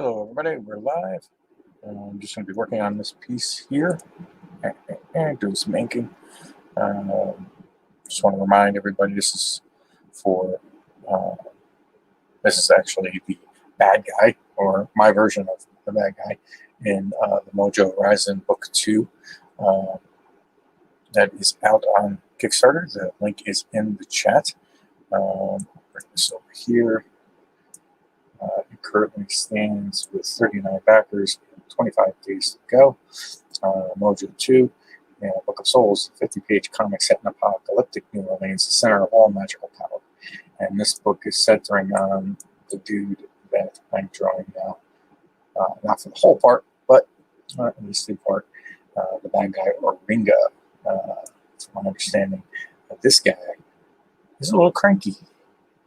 Hello, everybody. We're live. I'm just going to be working on this piece here and doing some inking. Just want to remind everybody this is for this is actually the bad guy, or my version of the bad guy, in the Mojo Horizon Book 2. That is out on Kickstarter. The link is in the chat. Bring this over here. It currently stands with 39 backers, 25 days to go. Mojo 2, Book of Souls, 50-page comic set in apocalyptic New Orleans, the center of all magical power. And this book is centering on the dude that I'm drawing now. Not for the whole part, but at least the part, the bad guy Oringo. From my understanding, this guy is a little cranky.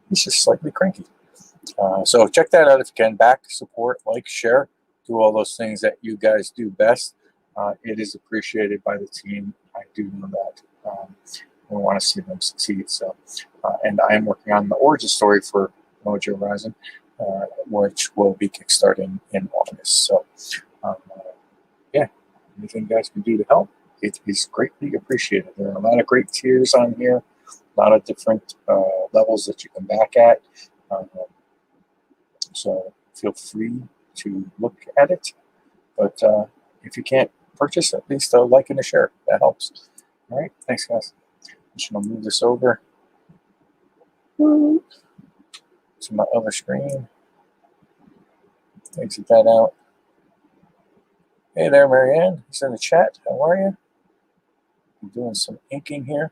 He's just slightly cranky. So check that out if you can. Back, support, like, share, do all those things that you guys do best. It is appreciated by the team. I do know that. We want to see them succeed. So, and I am working on the origin story for Mojo Horizon, which will be kickstarting in August. So, yeah, anything you guys can do to help, it is greatly appreciated. There are a lot of great tiers on here, a lot of different levels that you can back at. So feel free to look at it. But if you can't purchase, at least a like and a share. That helps. All right. Thanks, guys. I'm just going to move this over to my other screen. Exit that out. Hey there, Marianne. It's in the chat. How are you? I'm doing some inking here.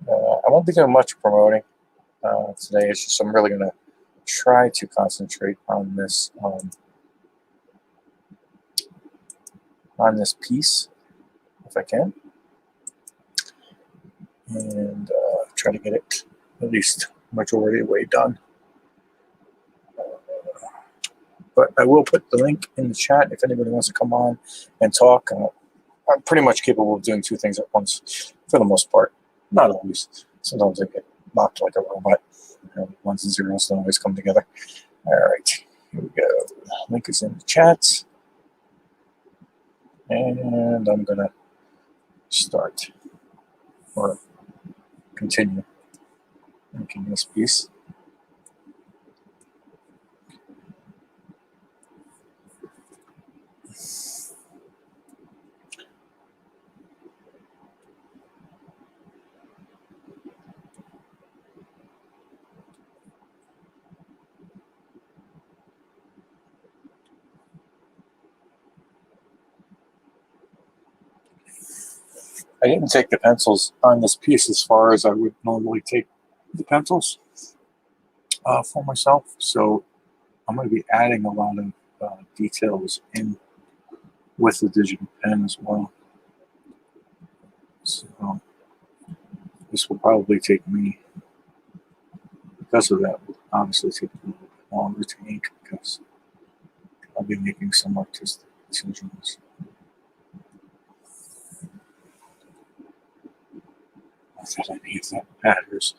I won't be doing much promoting today. It's just I'm really going to try to concentrate on this piece if I can, and try to get it at least majority of the way done. But I will put the link in the chat if anybody wants to come on and talk. I'm pretty much capable of doing two things at once for the most part. Not always. Sometimes I get knocked like a robot. Ones and zeros don't always come together. All right, here we go. Link is in the chat. And I'm going to start or continue making this piece. I didn't take the pencils on this piece as far as I would normally take the pencils for myself. So I'm going to be adding a lot of details in with the digital pen as well. So this will probably take me, because of that, will obviously take a little bit longer to ink because I'll be making some artistic decisions. I thought I need that matters.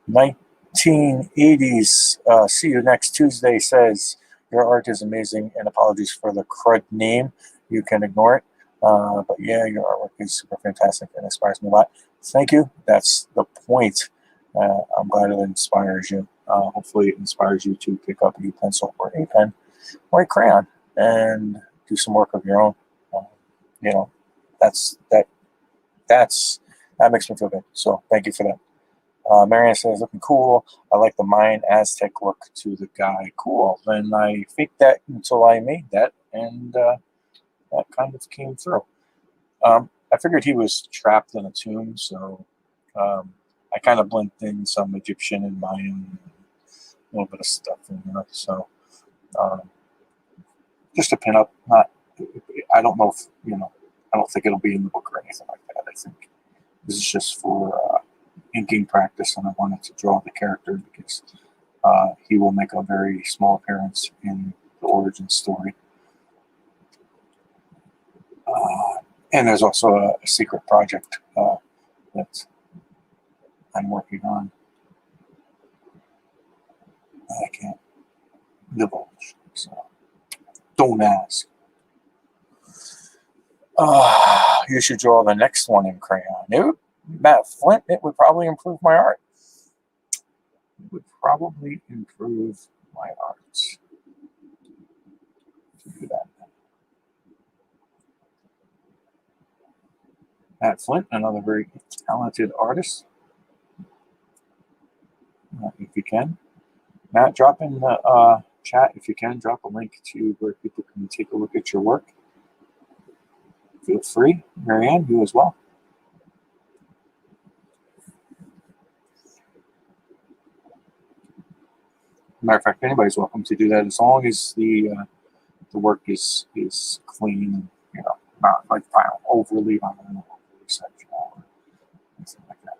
$1980s. See you next Tuesday says your art is amazing, and apologies for the crud name. You can ignore it. But yeah, your artwork is super fantastic and inspires me a lot. Thank you. That's the point. I'm glad it inspires you. Hopefully, it inspires you to pick up a pencil or a pen or a crayon and do some work of your own. You know, that makes me feel good. So thank you for that. Marianne says, looking cool. I like the Mayan Aztec look to the guy. Cool. And I faked that until I made that, and that kind of came through. I figured he was trapped in a tomb, so I kind of blended in some Egyptian and Mayan, a little bit of stuff in there. So just a pinup. I don't know if, I don't think it'll be in the book or anything like that. I think this is just for inking practice, and I wanted to draw the character because he will make a very small appearance in the origin story. And there's also a secret project that I'm working on. I can't divulge, so don't ask. You should draw the next one in crayon. Matt Flint, it would probably improve my art. It would probably improve my art to do that. Matt Flint, another very talented artist. If you can. Matt, drop in the chat, if you can, drop a link to where people can take a look at your work. Feel free. Marianne, you as well. Matter of fact, anybody's welcome to do that as long as the work is clean, not like overly violent, overly sexual, or anything like that.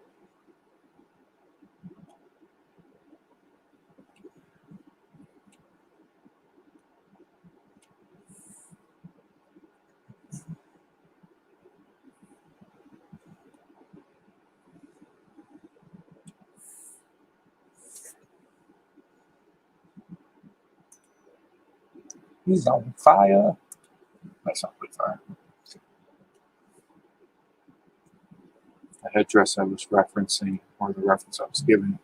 He's on fire. That's not good fire. The headdress I was referencing, or the reference I was giving,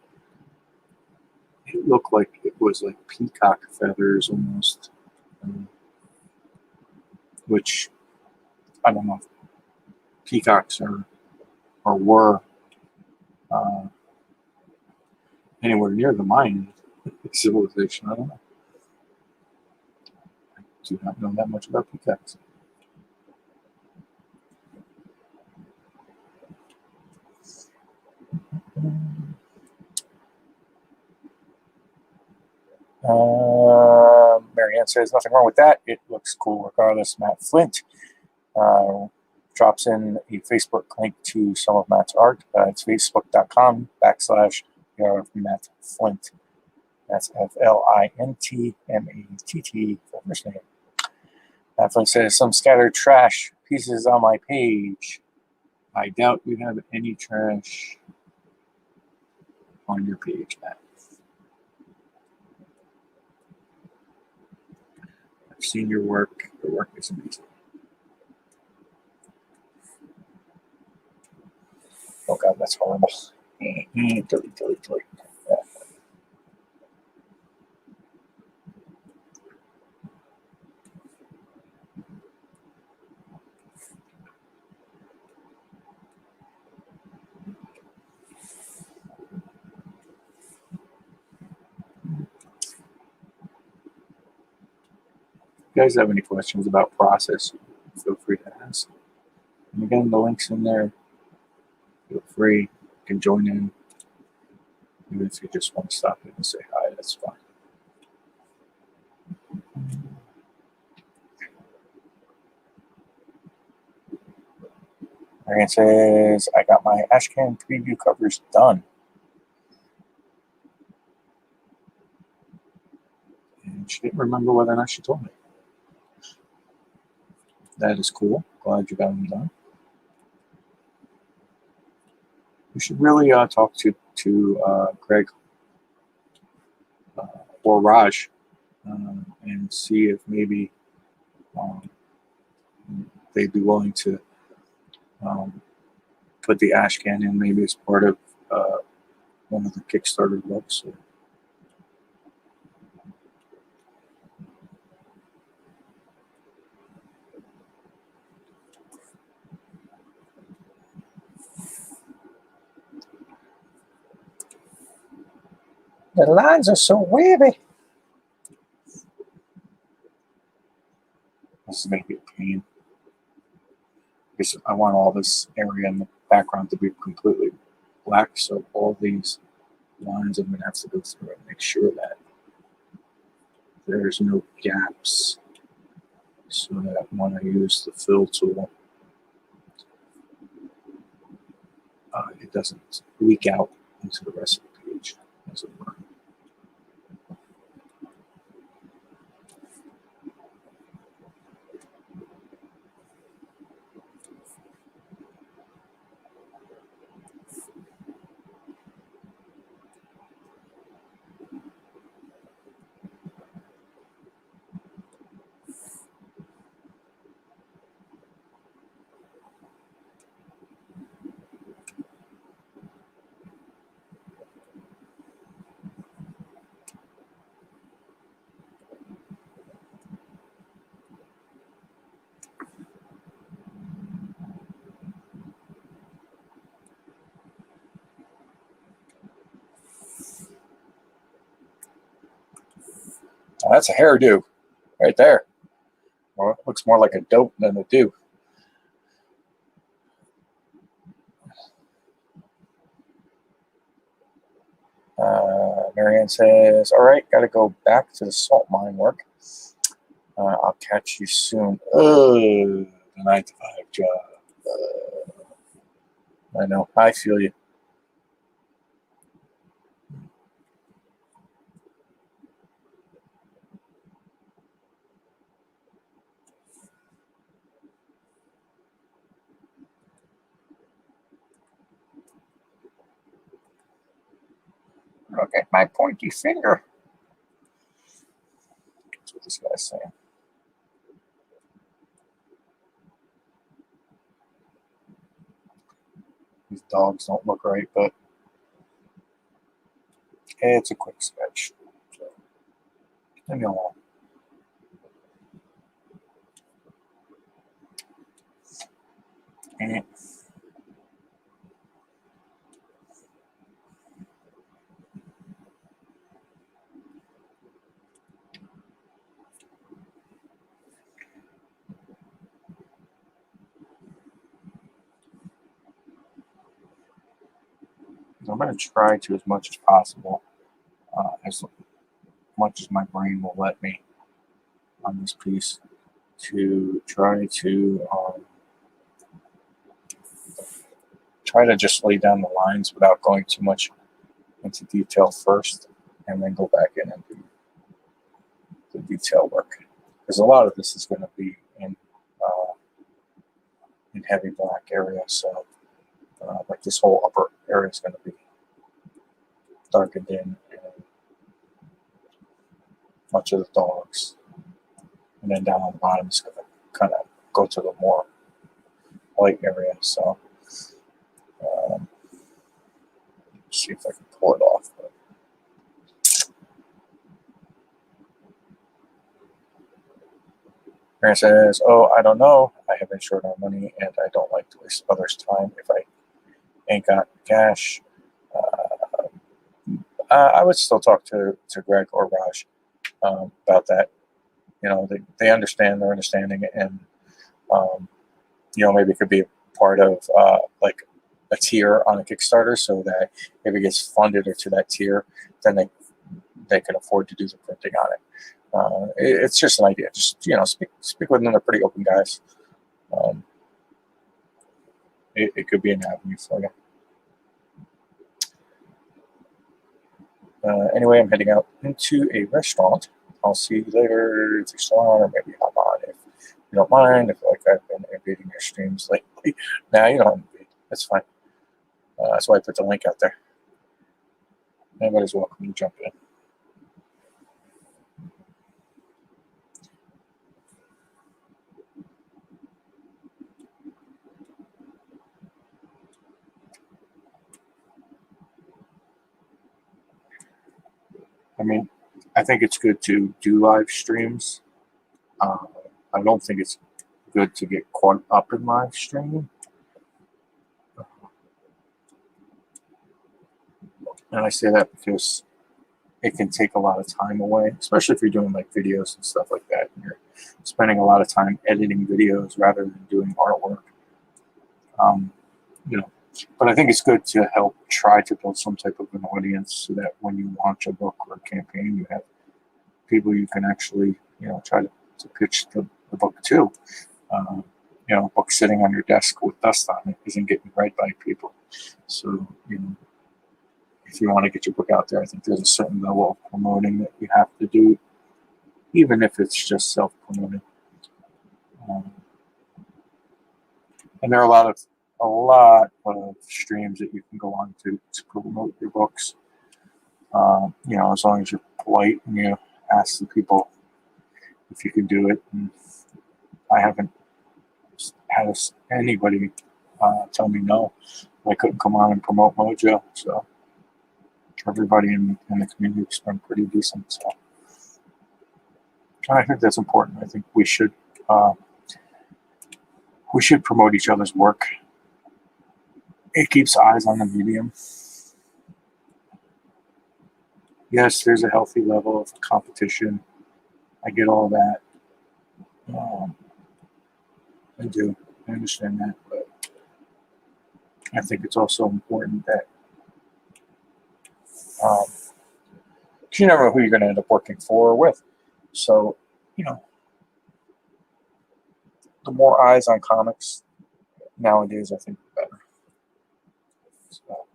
it looked like it was like peacock feathers almost, which I don't know if peacocks are or were anywhere near the Mayan civilization. I don't know. I do not know that much about peacocks. Marianne says nothing wrong with that. It looks cool regardless. Matt Flint drops in a Facebook link to some of Matt's art. It's facebook.com/Matt Flint. That's FLINTMATT for first name. Matt Flint says some scattered trash pieces on my page. I doubt you have any trash on your page, Matt. I've seen your work. Your work is amazing. Oh God, that's horrible. Dirty. Yeah. If you guys have any questions about process, feel free to ask. And again, the link's in there. Feel free. You can join in. Even if you just want to stop in and say hi, that's fine. Marianne says, I got my Ashcan preview covers done. And she didn't remember whether or not she told me. That is cool. Glad you got them done. We should really talk to Greg or Raj and see if maybe they'd be willing to put the Ashcan in maybe as part of one of the Kickstarter books. The lines are so wavy. This is going to be a pain. Because I want all this area in the background to be completely black, so all these lines I'm going to have to go through and make sure that there's no gaps, so that when I use the fill tool, it doesn't leak out into the rest of the page, as it were. that's a hairdo right there. Well, it looks more like a dope than a do. Marianne says, all right, got to go back to the salt mine work. I'll catch you soon. The 9 to 5 job. I know. I feel you. Look at my pointy finger. That's what this guy's saying. These dogs don't look right, but it's a quick sketch. So, leave me alone. And I'm going to try to, as much as possible, as much as my brain will let me on this piece, to try to just lay down the lines without going too much into detail first, and then go back in and do the detail work. Because a lot of this is going to be in heavy black area, so like this whole upper area is going to be darkened in, and much of the dogs, and then down on the bottom is going to kind of go to the more light area. So see if I can pull it off. But Aaron says, oh, I don't know. I have been short on money, and I don't like to waste others' time if I ain't got cash. I would still talk to Greg or Raj about that. You know, they understand, they're understanding it, and you know, maybe it could be a part of like a tier on a Kickstarter, so that if it gets funded or to that tier, then they can afford to do the printing on it. It's just an idea. Just, you know, speak with them. They're pretty open guys. It could be an avenue for you. Anyway, I'm heading out into a restaurant. I'll see you later if you're still on, or maybe hop on if you don't mind. If like I've been invading your streams lately. Nah, you don't invade. That's fine. That's why I put the link out there. Anybody's welcome to jump in. I mean, I think it's good to do live streams. I don't think it's good to get caught up in live streaming. And I say that because it can take a lot of time away, especially if you're doing like videos and stuff like that. And you're spending a lot of time editing videos rather than doing artwork. You know, but I think it's good to help try to build some type of an audience so that when you launch a book or a campaign, you have people you can actually, you know, try to pitch the book to. You know, a book sitting on your desk with dust on it isn't getting read by people. So, you know, if you want to get your book out there, I think there's a certain level of promoting that you have to do, even if it's just self-promoting. And there are a lot of streams that you can go on to promote your books. You know, as long as you're polite and you ask the people if you can do it. And I haven't had anybody tell me no. I couldn't come on and promote Mojo. So everybody in the community has been pretty decent. So I think that's important. I think we should promote each other's work. It keeps eyes on the medium. Yes, there's a healthy level of competition I get all that. Um, I do. I understand that, but I think it's also important that um, 'cause you never know who you're going to end up working for or with. So, you know, the more eyes on comics nowadays, I think the better. So,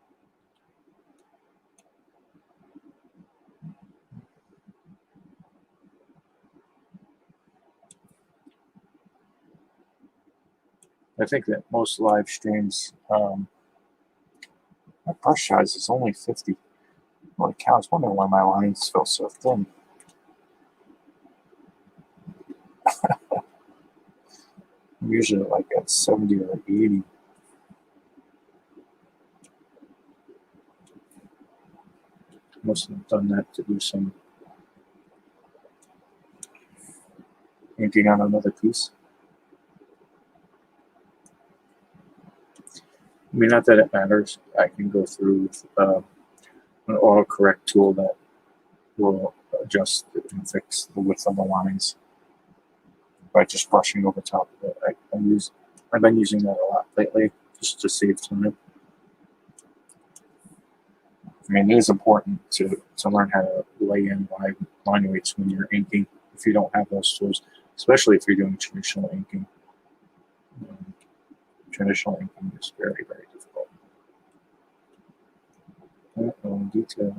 I think that most live streams, my brush size is only 50. Holy cow, I was wondering why my lines feel so thin. I'm usually like at 70 or 80. Must have done that to do some inking on another piece. I mean, not that it matters. I can go through with an autocorrect tool that will adjust and fix the width of the lines by just brushing over top of it. I've been using that a lot lately just to save time. I mean, it is important to learn how to lay in line weights when you're inking if you don't have those tools, especially if you're doing traditional inking. Um, Traditional inking is very, very difficult. Detail.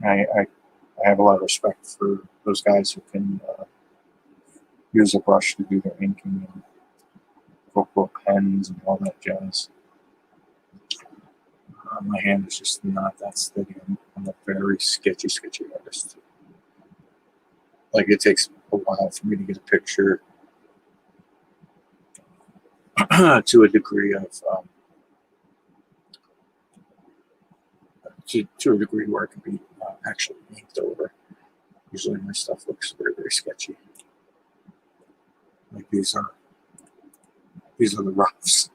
I have a lot of respect for those guys who can use a brush to do their inking and book pens and all that jazz. My hand is just not that steady. I'm a very sketchy artist. Like it takes a while for me to get a picture to a degree of to a degree where it can be actually inked over. Usually my stuff looks very, very sketchy. Like these are the roughs.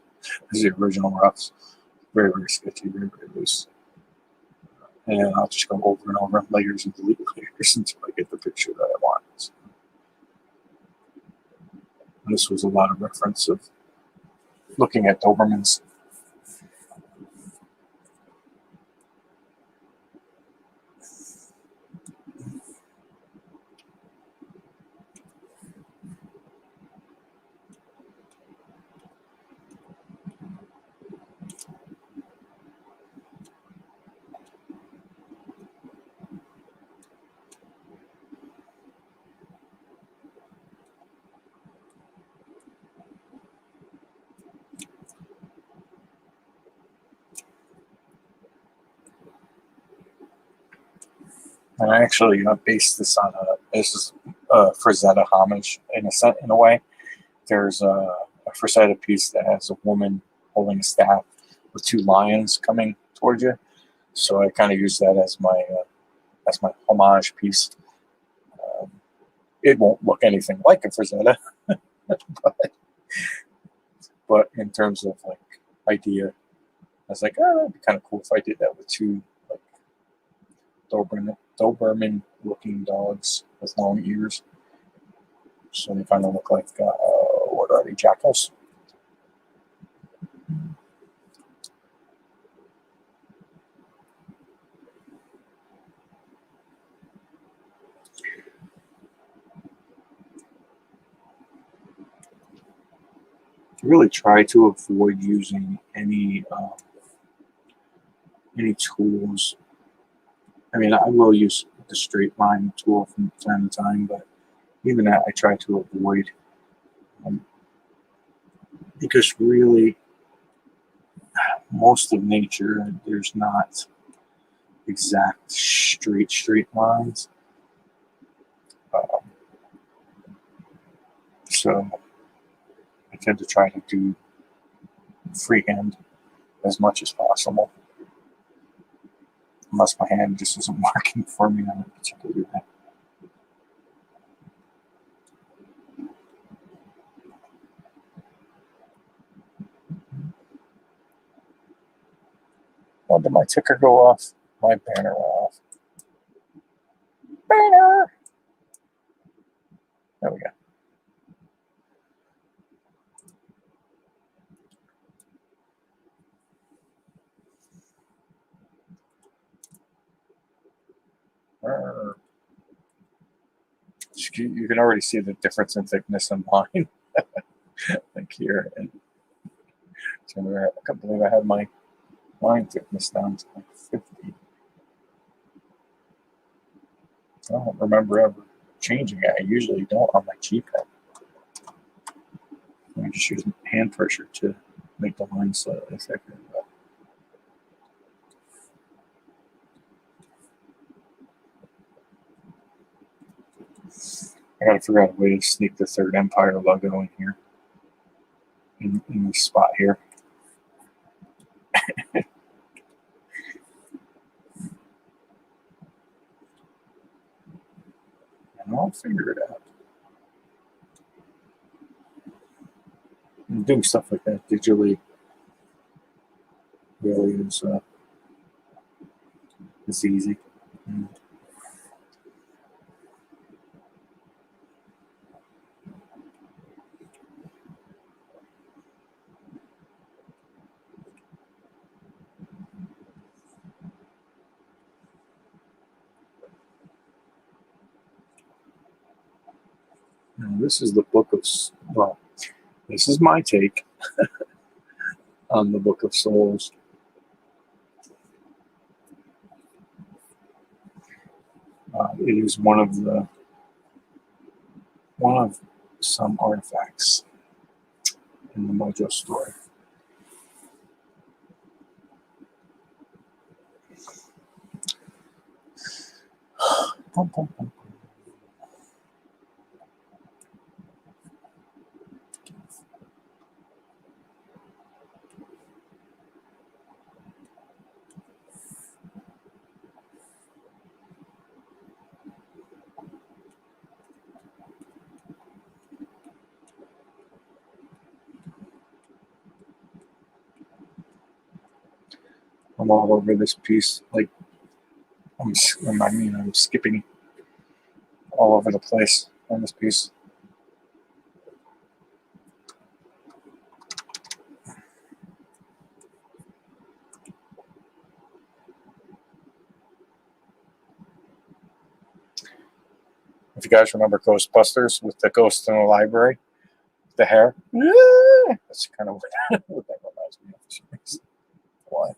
These are the original roughs. Very, very sketchy, very, very loose. And I'll just go over and over layers and delete layers until I get the picture that I want. So, this was a lot of reference of looking at Dobermans. And I actually based this on this is a Frazetta homage in a way. There's a Frazetta piece that has a woman holding a staff with two lions coming towards you. So I kind of use that as my homage piece. Um, it won't look anything like a Frazetta, but in terms of like idea, I was like, oh, that'd be kind of cool if I did that with two like Doberman looking dogs with long ears. So they kind of look like what are they, jackals? Really try to avoid using any tools. I mean, I will use the straight line tool from time to time, but even that I try to avoid um, because really most of nature there's not exact straight lines. Um, so I tend to try to do freehand as much as possible, unless my hand just isn't working for me on a particular day. did my ticker go off? My banner went off. Banner! There we go. You can already see the difference in thickness in mine. Like here. And I can't believe I had my line thickness down to like 50. I don't remember ever changing it. I usually don't on my G pen. I just use hand pressure to make the line slightly thicker. But I gotta figure out a way to sneak the Third Empire logo in here. In this spot here. And I'll figure it out. And doing stuff like that digitally really is easy. Now, this is the book of, well, this is my take on the Book of Souls. It is one of some artifacts in the Mojo story. I'm all over this piece. Like, I'm skipping all over the place on this piece. If you guys remember Ghostbusters with the ghost in the library, the hair, that's kind of what that reminds me of for some reason. Why?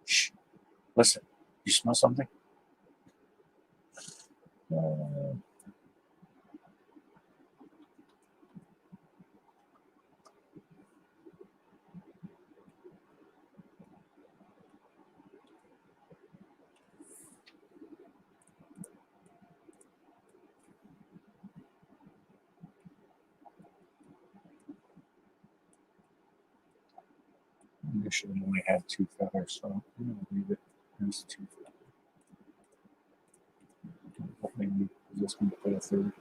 Shh. Listen, you smell something? I should have only had 2 feathers, so I'm going to leave it as 2 feathers. Hopefully, this one put a 3rd.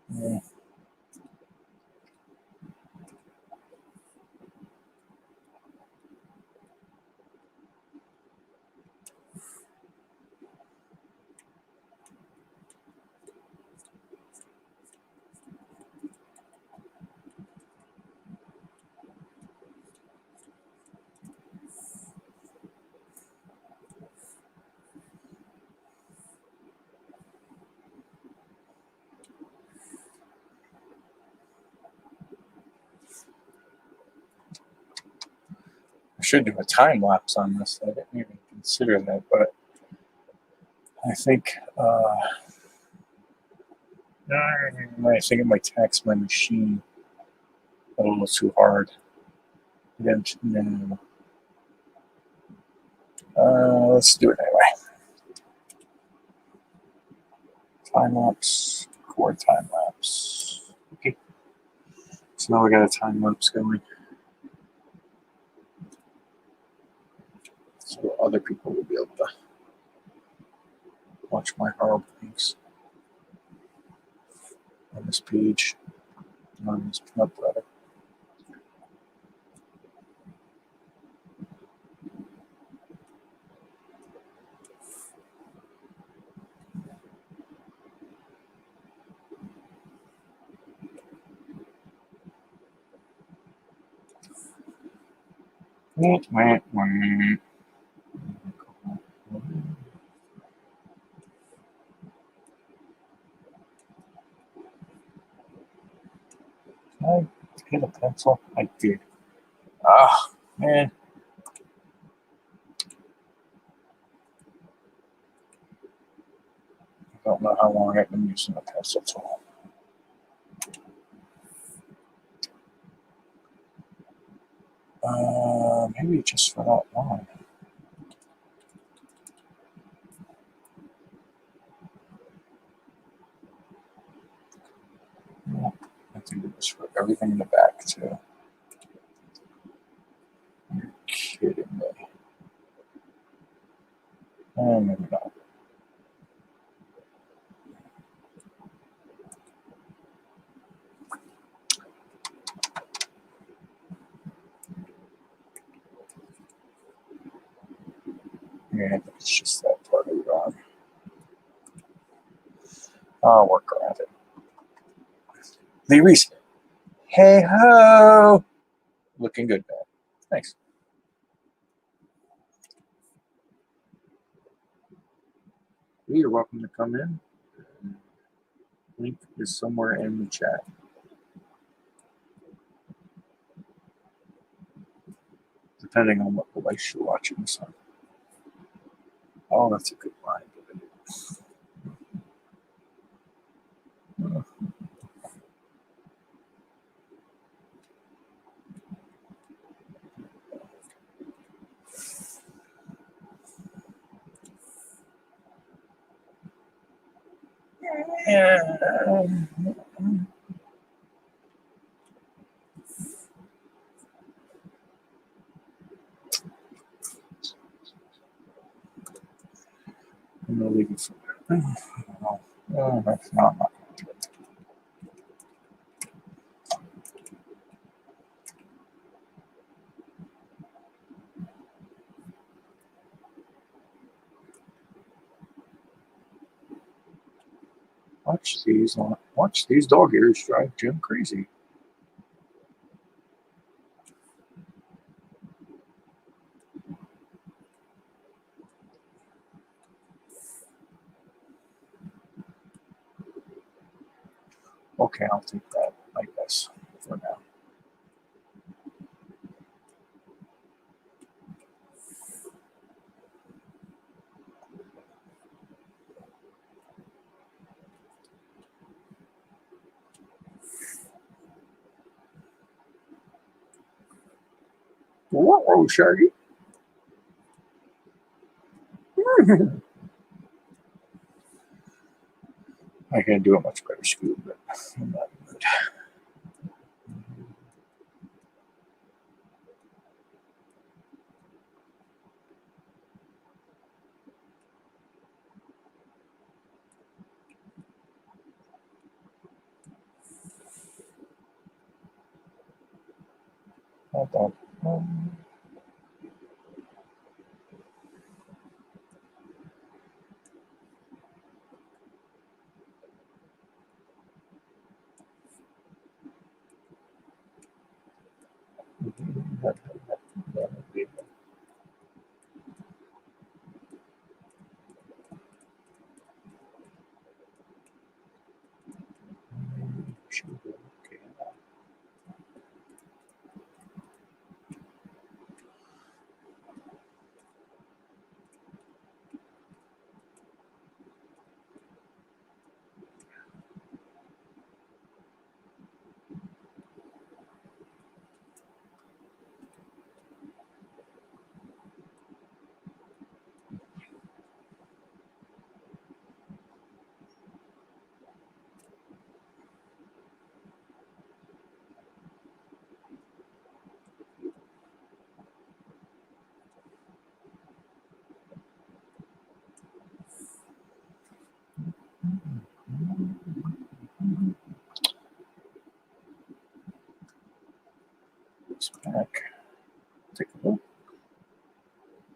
Yeah. I should do a time lapse on this. I didn't even consider that, but I think I think it might tax my machine a little too hard. No. Let's do it anyway. Time lapse, record time lapse. Okay. So now we got a time lapse going. So other people will be able to watch my horrible things on this page, on this pinup rather. Can I hit a pencil? I did. Ah, man. I don't know how long I've been using the pencil tool. Maybe just for that long. Yeah, I think it was for everything in the back too. You're kidding me. Maybe not. Yeah, it's just that part of the arm. I'll work around it. Lee Reese. Hey ho! Looking good, man. Thanks. You're welcome to come in. Link is somewhere in the chat. Depending on what device you're watching this on. Oh, that's a good line. I'm gonna leave it for there. No, that's not. Watch these dog ears drive Jim crazy. Okay, I'll take that, I guess, for now. Whoa, Shaggy. I can do a much better scoop, but I'm not good. Hold on. Okay. Heck, take a look.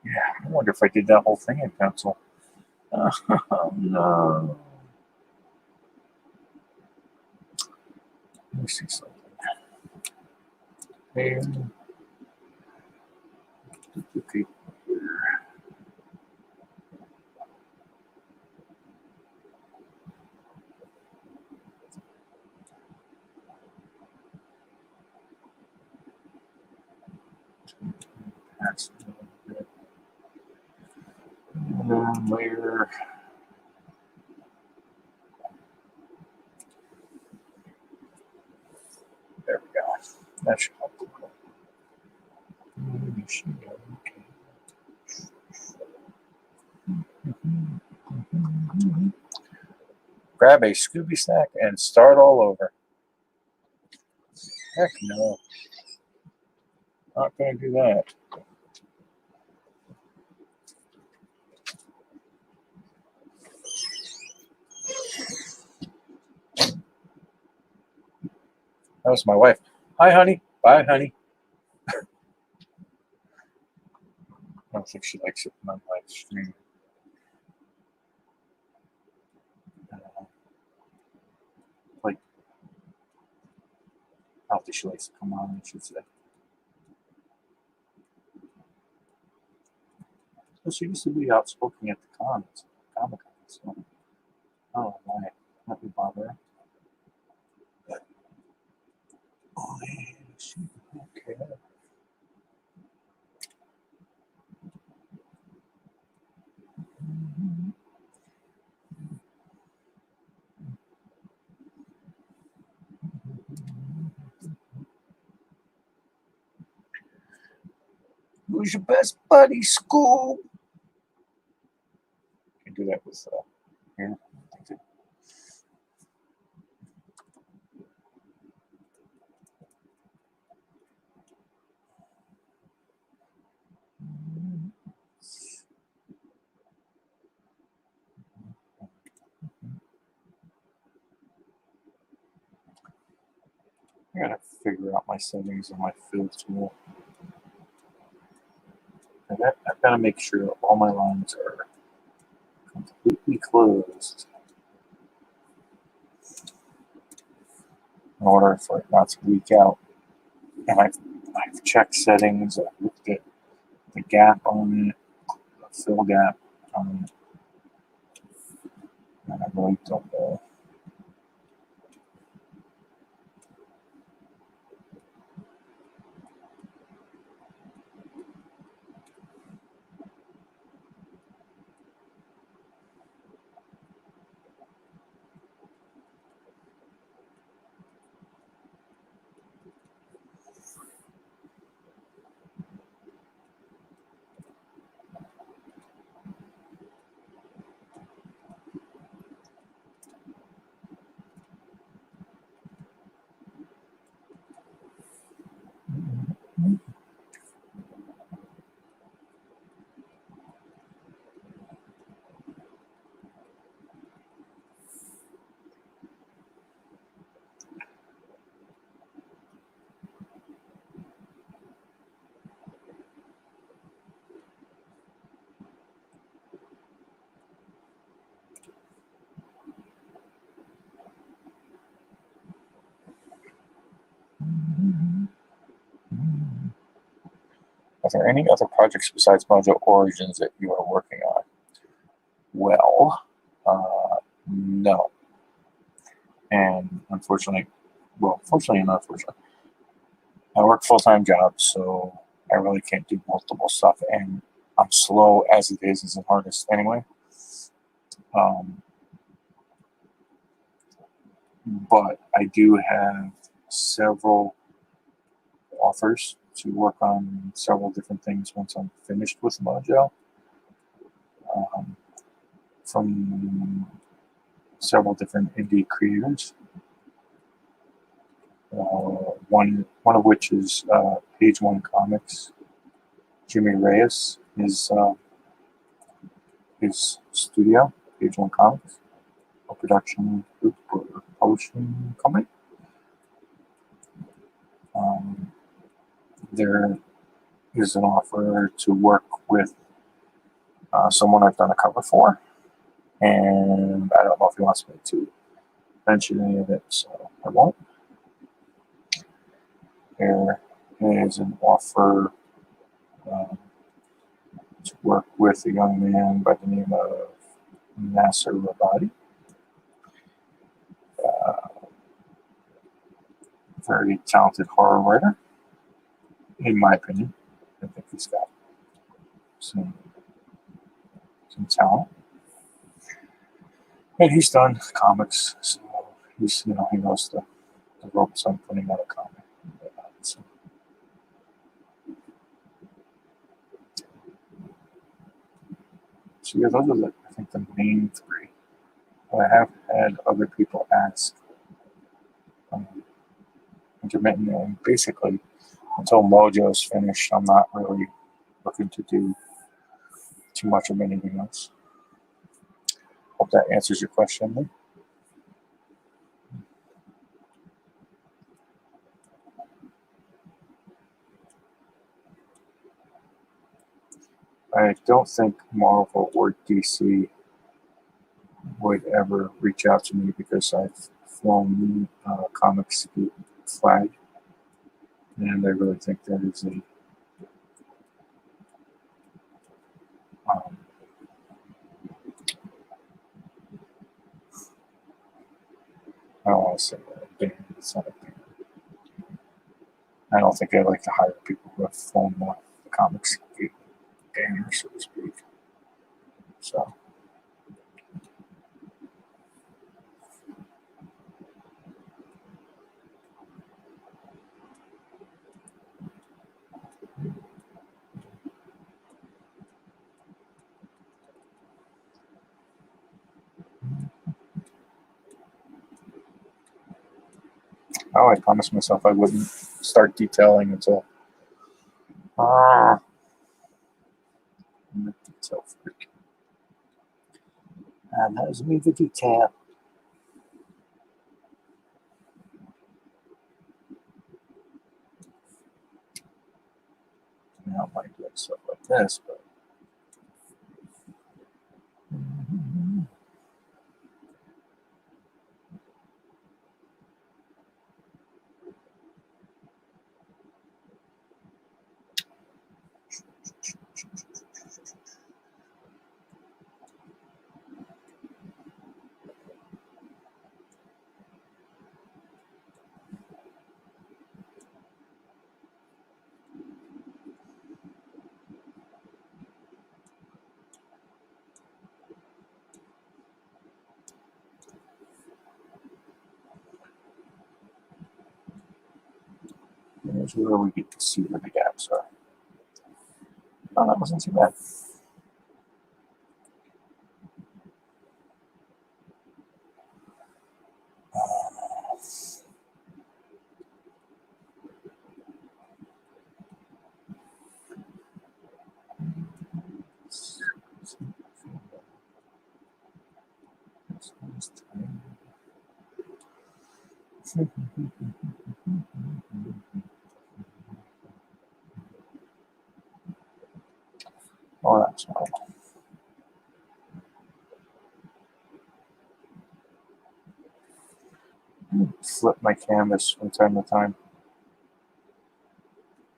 Yeah, I wonder if I did that whole thing in pencil. Oh, no. Let me see something. There. Duplicate here. That's a little bit. And then layer. There we go. That should help. Okay. Grab a Scooby snack and start all over. Heck no. Not going to do that. That was my wife. Hi, honey. Bye, honey. I don't think she likes it when I'm live streaming. Like, I don't think she likes to come on, I should say. So she used to be outspoken at the cons, Comic Con, so I don't know why. Not be bother. Oh, yeah, she, okay. Who's your best buddy, School? You can do that with here. I gotta figure out my settings on my fill tool. I've got to make sure all my lines are completely closed in order for it not to leak out. And I've checked settings, I've looked at the gap on it, the fill gap on it, and I really don't know. Are there any other projects besides Mojo Origins that you are working on? Well, no. And unfortunately, well, fortunately and unfortunately, I work full-time jobs, so I really can't do multiple stuff, and I'm slow as it is as an artist anyway. But I do have several offers to work on several different things once I'm finished with Mojo, from several different indie creators. One of which is Page One Comics. Jimmy Reyes, his studio, Page One Comics, a production group or publishing company. there is an offer to work with someone I've done a cover for, and I don't know if he wants me to mention any of it, so I won't. There is an offer to work with a young man by the name of Nasser Rabadi. Very talented horror writer, in my opinion. I think he's got some talent. And he's done comics, so he's, he knows the ropes on putting out a comic. So yeah, those are I think the main three. But I have had other people ask intermittently, and basically until Mojo's finished, I'm not really looking to do too much of anything else. Hope that answers your question, Lee. I don't think Marvel or DC would ever reach out to me because I've flown the comics flag, and I really think that is a I don't want to say that. It's not a band. I don't think they like to hire people who have flown the comics banner, so to speak. So. Oh, I promised myself I wouldn't start detailing until I'm a detail freak. And that is me, the detail. I don't like doing stuff like this, but here's where we get to see where the gaps are. Oh, that wasn't too bad. Oh, that's fine. Flip my canvas from time to time.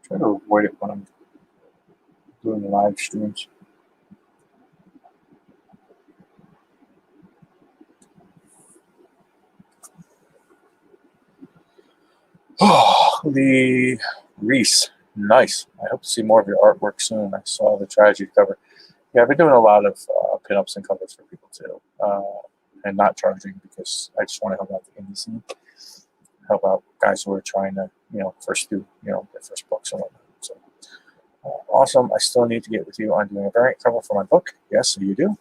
Try to avoid it when I'm doing live streams. Oh, the Reese. Nice. I hope to see more of your artwork soon. I saw the tragedy cover. Yeah, I've been doing a lot of pinups and covers for people too, and not charging because I just want to help out the indie scene, help out guys who are trying to, first do, their first books and whatnot. So awesome. I still need to get with you on doing a variant cover for my book. Yes, so you do.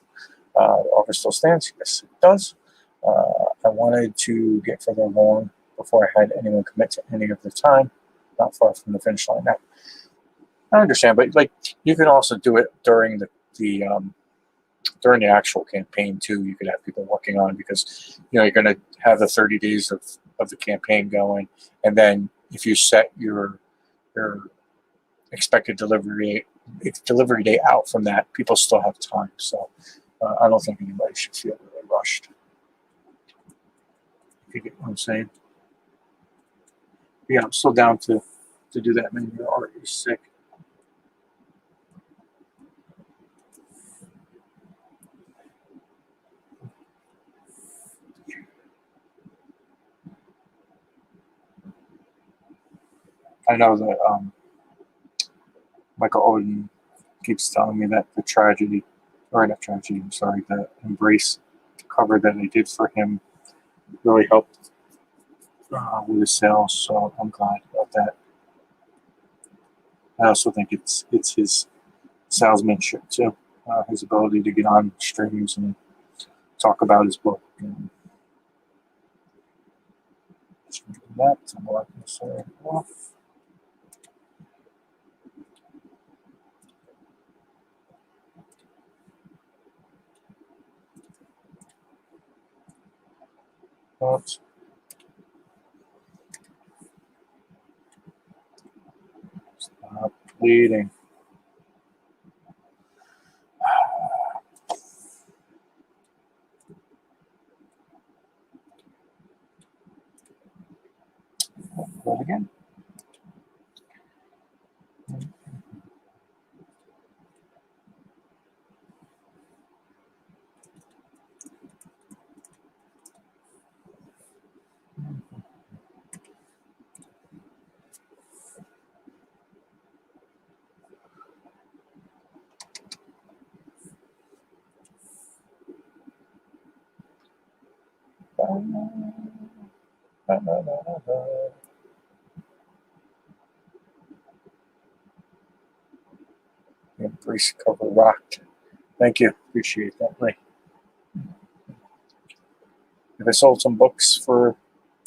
The offer still stands. Yes, it does. I wanted to get further along before I had anyone commit to any of the time. Not far from the finish line now. I understand, but you can also do it during during the actual campaign too. You could have people working on it because you're going to have the 30 days of the campaign going, and then if you set your expected delivery date out from that, people still have time. So I don't think anybody should feel really rushed. If you get what I'm saying. Yeah, I'm still down to do that. Man, your art is sick. I know that Michael Oden keeps telling me that the tragedy, or not tragedy, I'm sorry, the Embrace cover that I did for him really helped with his sales. So I'm glad about that. I also think it's his salesmanship too, his ability to get on streams and talk about his book. And that, I'm not going to say off. But stop bleeding. But again. The Embrace cover rocked. Thank you. Appreciate that, Lee. If I sold some books for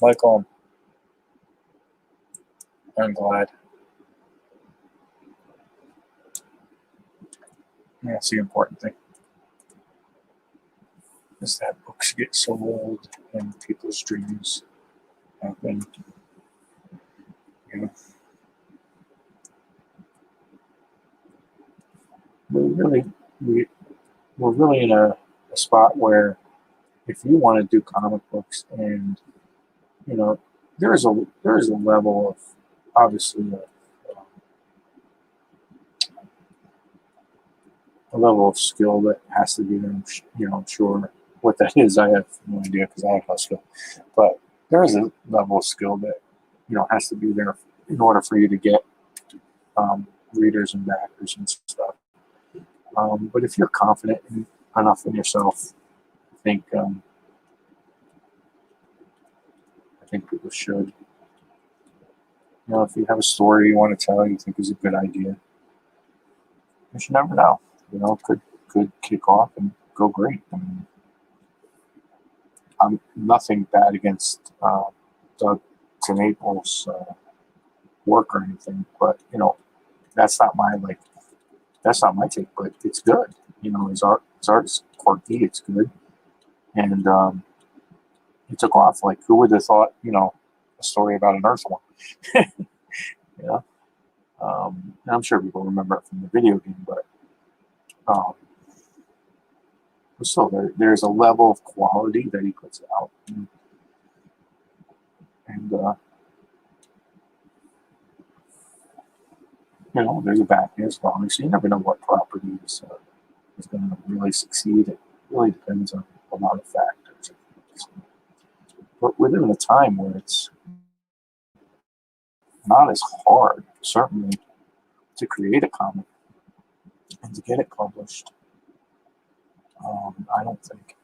Michael, I'm glad. Yeah, that's the important thing. Is that books get sold and people's dreams happen. You know, we're really in a spot where if you want to do comic books, and you know, there is a level of obviously a level of skill that has to be there. You know, I'm sure what that is. I have no idea because I have no skill, but there is a level of skill that has to be there in order for you to get readers and backers and stuff. But if you're confident enough in yourself, I think people should. If you have a story you want to tell, you think is a good idea, you should never know. Could kick off and go great. I mean, I'm nothing bad against Doug Tenable's work or anything, but that's not my take. But it's good. His art is quirky. It's good, and it took off. Like, who would have thought? A story about an earthworm. Yeah. I'm sure people remember it from the video game, but still, there's a level of quality that he puts out, and there's a back as well. So you never know what property is going to really succeed. It really depends on a lot of factors. But we live in a time where it's not as hard, certainly, to create a comic and to get it published. I don't think.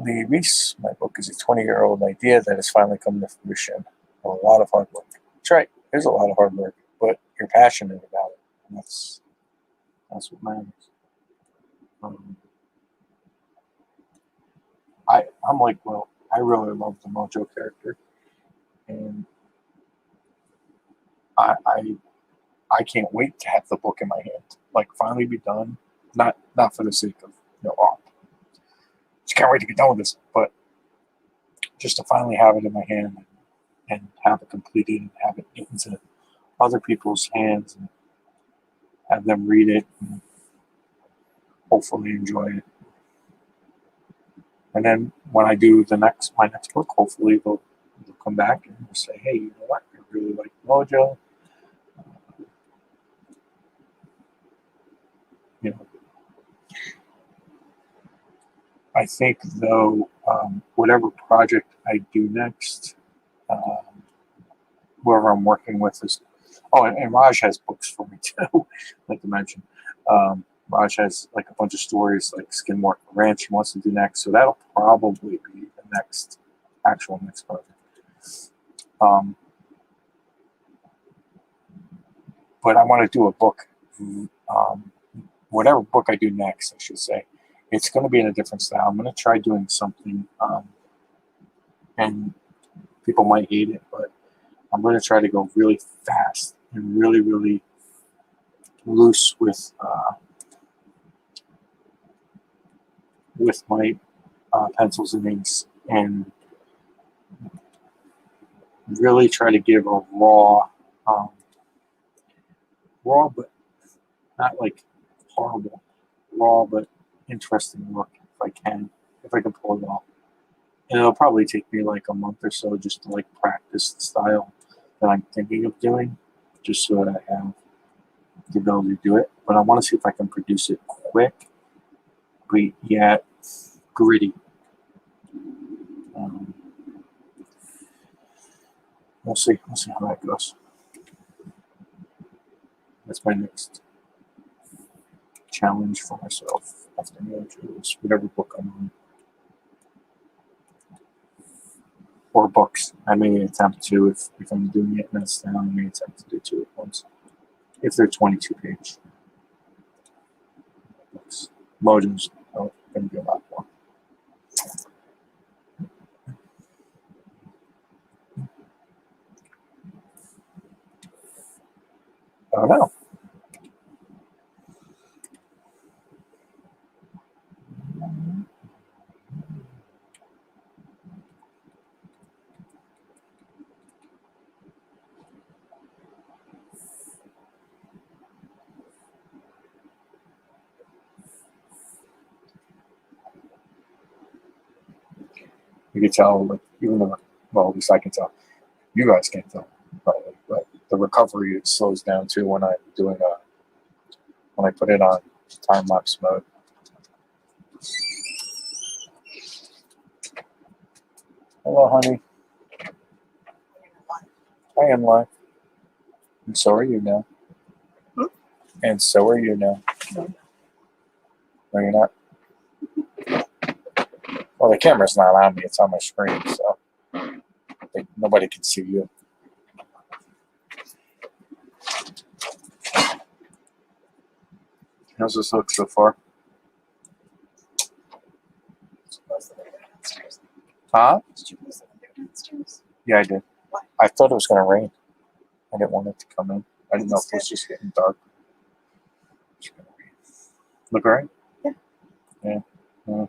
Lee Reese, my book is a 20-year-old idea that has finally come to fruition. A lot of hard work. That's right. There's a lot of hard work, but you're passionate about it. And that's what matters. I'm like, well, I really love the Mojo character, and I can't wait to have the book in my hand. Like, finally be done. Not for the sake of, oh, just can't wait to get done with this, but just to finally have it in my hand and have it completed and have it get into other people's hands and have them read it and hopefully enjoy it. And then when I do my next book, hopefully they'll come back and say, hey, you know what? I really like Mojo. You know, I think though, whatever project I do next, whoever I'm working with is. Oh, and Raj has books for me too. Like to mention, Raj has like a bunch of stories like Skinwalker Ranch he wants to do next, so that'll probably be the next project. But I want to do a book. Whatever book I do next, I should say, it's going to be in a different style. I'm going to try doing something, and people might hate it, but I'm going to try to go really fast and really, really loose with my pencils and inks, and really try to give a raw, but not like horrible, raw but interesting look if I can pull it off. And it'll probably take me like a month or so just to like practice the style that I'm thinking of doing, just so that I have the ability to do it. But I want to see if I can produce it quick, but yet gritty. We'll see. We'll see how that goes. That's my next challenge for myself after Mojo is whatever book I'm on. Or books. I may attempt to, if I'm doing it in that style, I may attempt to do 2 at once. If they're 22-page books. Mojo's going to be a lot more. I don't know. You can tell, like, even though, well, at least I can tell. You guys can't tell, probably, but the recovery slows down too when I'm doing when I put it on time lapse mode. Hello, honey. I am live. And so are you now. And so are you now. No, you're not. Well, the camera's not on me. It's on my screen, so nobody can see you. How's this look so far? Huh? Did you close the window downstairs? Yeah, I did. Why? I thought it was going to rain. I didn't want it to come in. I didn't know if it was just getting dark. Look right? Yeah. Yeah.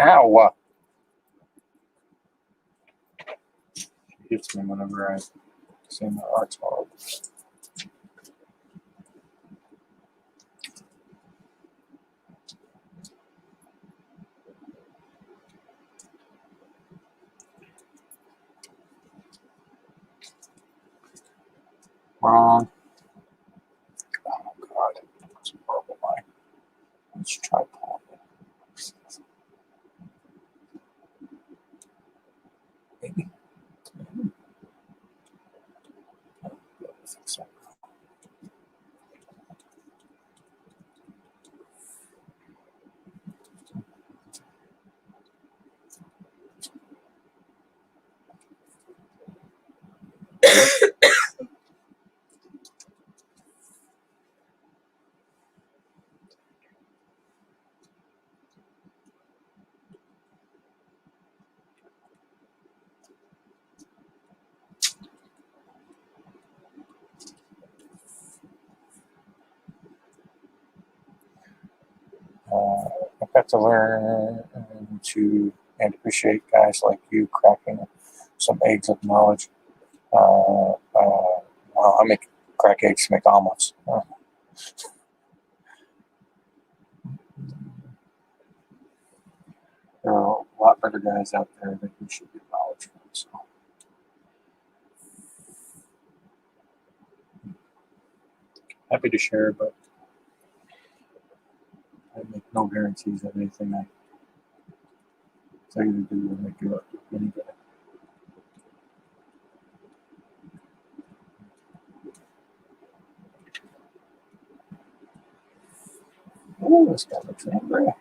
Ow! It hits me whenever I say my art's horrible. Wrong. Oh, God. That's a horrible line. Let's try pulling it. Maybe. I don't think so. got to learn to and appreciate guys like you cracking some eggs of knowledge. I make crack eggs to make omelets. There are a lot better guys out there that we should get knowledge from. So. Happy to share, but I make no guarantees that anything I tell you to do will make you any better. Oh, this guy looks angry. I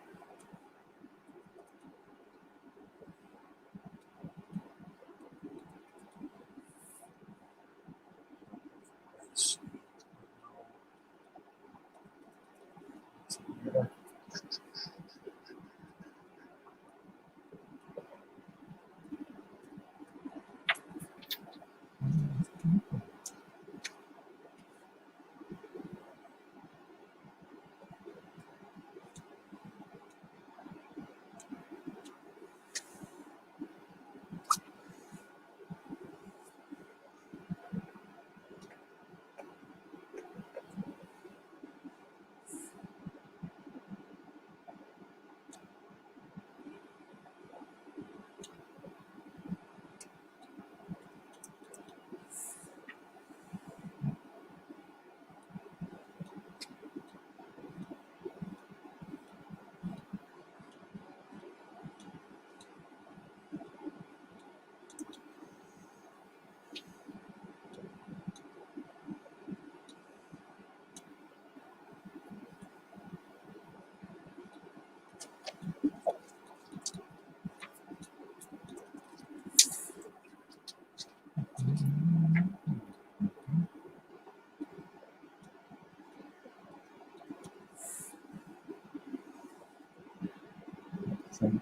think.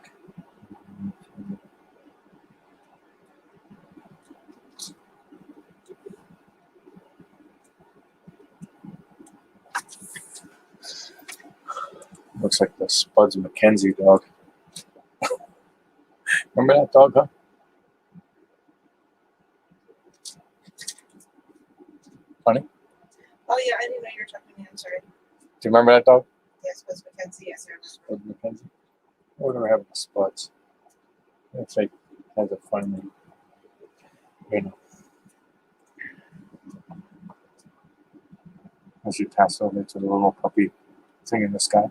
Looks like the Spuds McKenzie dog. Remember that dog, huh? Funny? Do Oh, yeah, I didn't know you were talking to me. I'm sorry. you remember that dog? Yes, Miss Mackenzie. Yes, sir. Spud McKenzie? What do we have with the Spuds? It's like has a funny, you know. As you pass over to the little puppy thing in the sky.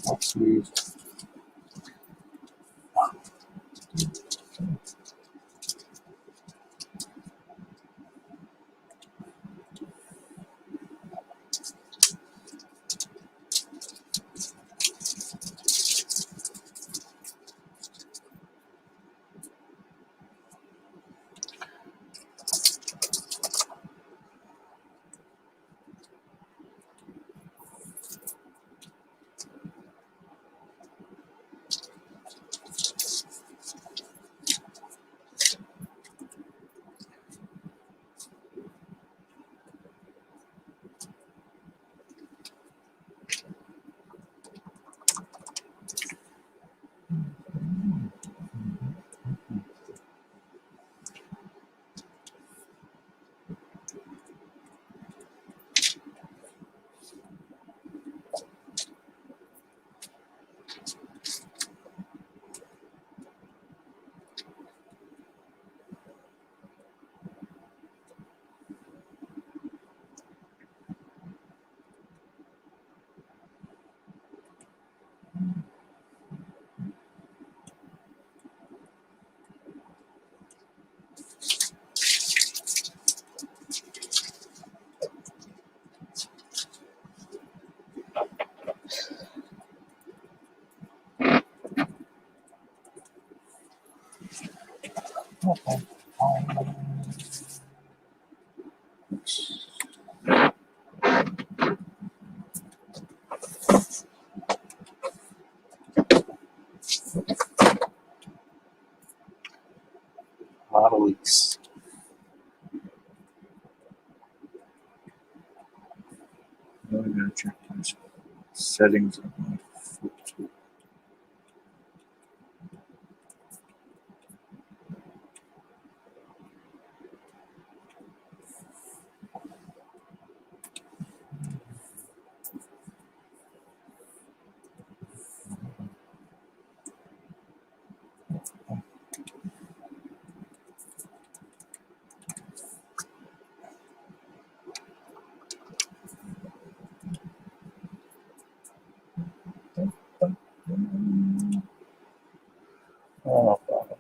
Oh, sweet. Okay. A lot of leaks. Really gotta check those settings on my flip tool. Oh, okay.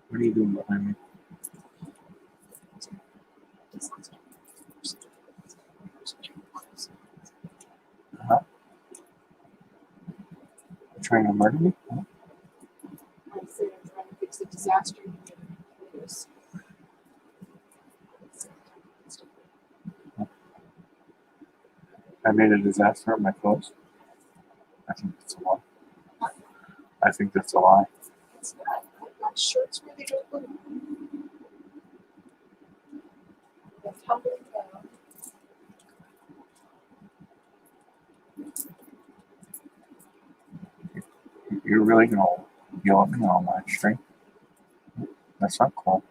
What are you doing behind me? Uh-huh. You're trying to murder me? Huh? I'm afraid I'm trying to fix a disaster. I made a disaster of my clothes. I think that's a lie. I think that's a lie. It's not. I've got shirts where they don't look. They're tumbling down. You're really gonna yell at me on live stream? That's not cool.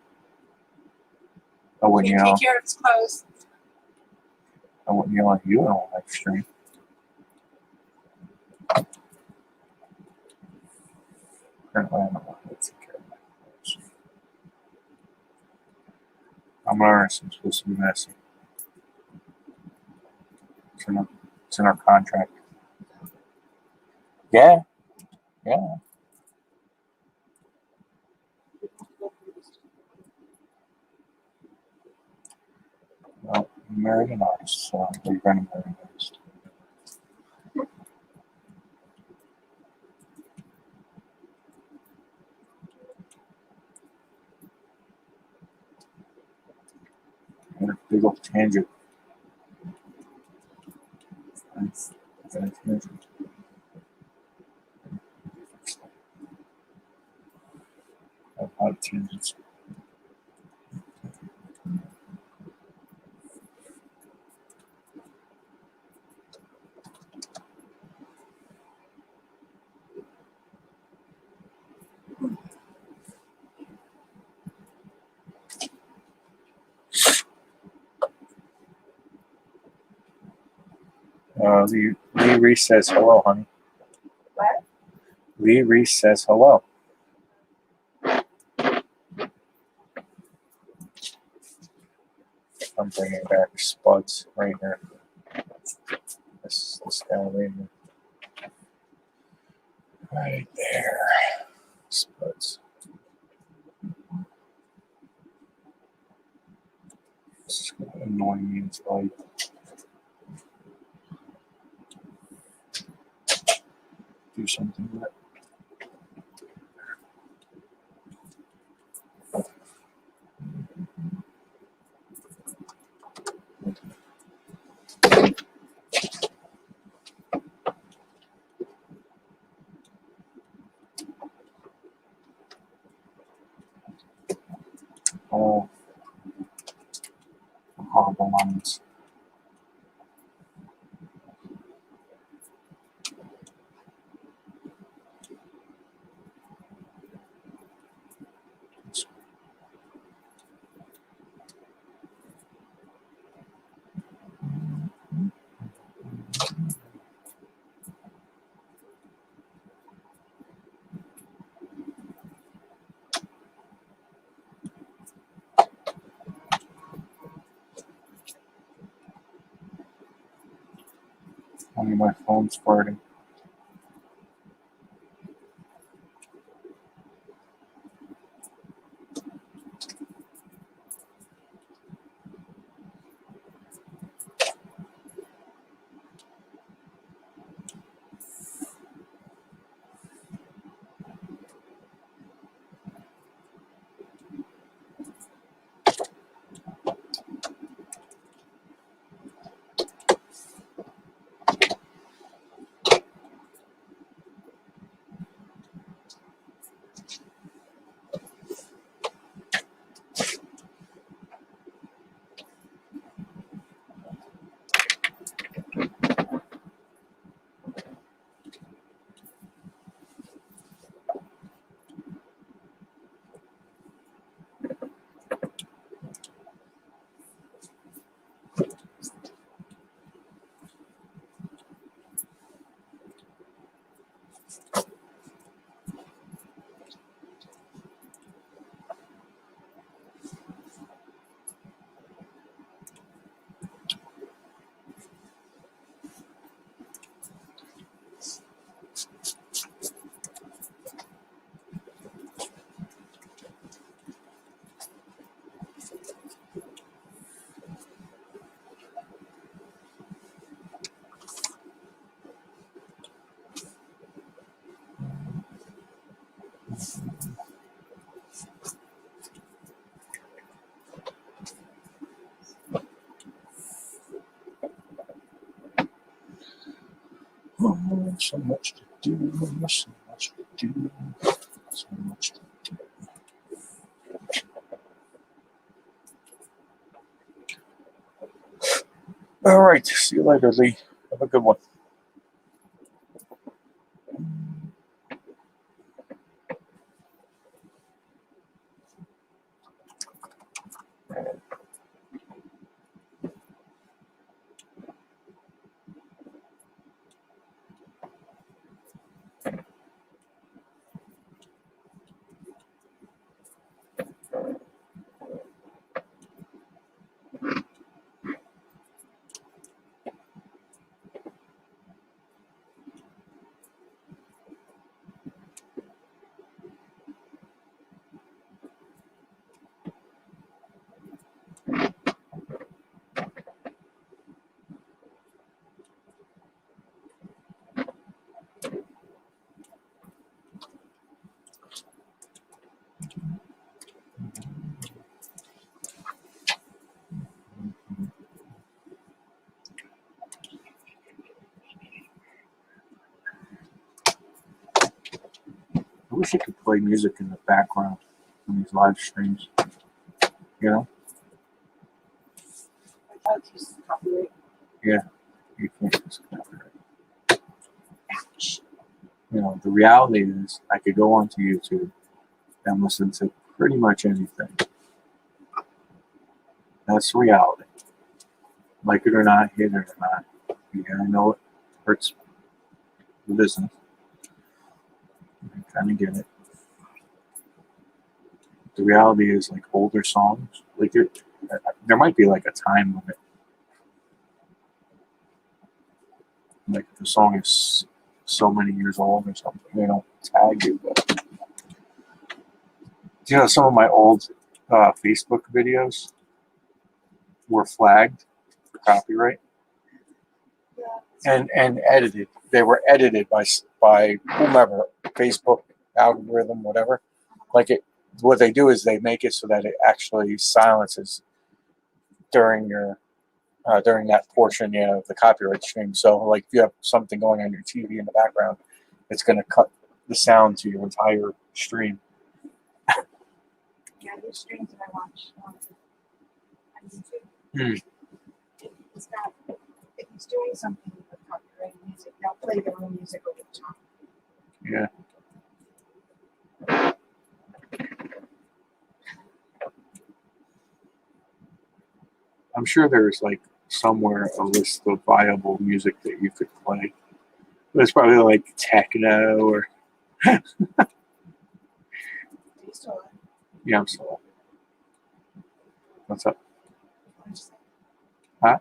I wouldn't Can't yell. take care of his clothes. I wouldn't yell at you on live stream. Apparently, I'm not allowed to take care of my clothes. I'm an artist. I'm supposed to be messy. It's in our contract. Yeah, yeah. Well, you married an artist, so you're going to marry an artist. And a big old tangent. Nice. A tangent. A lot of tangents. Lee Reese says hello, honey. What? Lee Reese says hello. I'm bringing back Spuds right here. This guy right here. Right there. Spuds. This is going to annoy me until I do something with it. Oh, horrible lines. Only my phone's farting. Oh, so much to do, so much to do, so much to do. All right, see you later, Lee. Have a good one. I wish you could play music in the background on these live streams. You know? I thought it was copyright. Yeah. You can't just cover it. You know, the reality is I could go onto YouTube and listen to pretty much anything. That's reality. Like it or not, hate it or not. Yeah, I know it hurts the business. I kind of get it. The reality is, like, older songs, like there might be like a time limit. Like if the song is so many years old or something. They don't tag you, but some of my old Facebook videos were flagged for copyright Yeah. and edited. They were edited by whomever, Facebook algorithm, whatever. Like what they do is they make it so that it actually silences during that portion, of the copyright stream. So, like, if you have something going on your TV in the background, it's going to cut the sound to your entire stream. Yeah, there's streams that I watch on YouTube. Hmm. It's got, if he's doing something with copyrighted music, they'll play their own music over the top. Yeah. I'm sure there's like somewhere a list of viable music that you could play. It's probably like techno or Do you still on? yeah. I'm still. What's up? What did you say? Huh?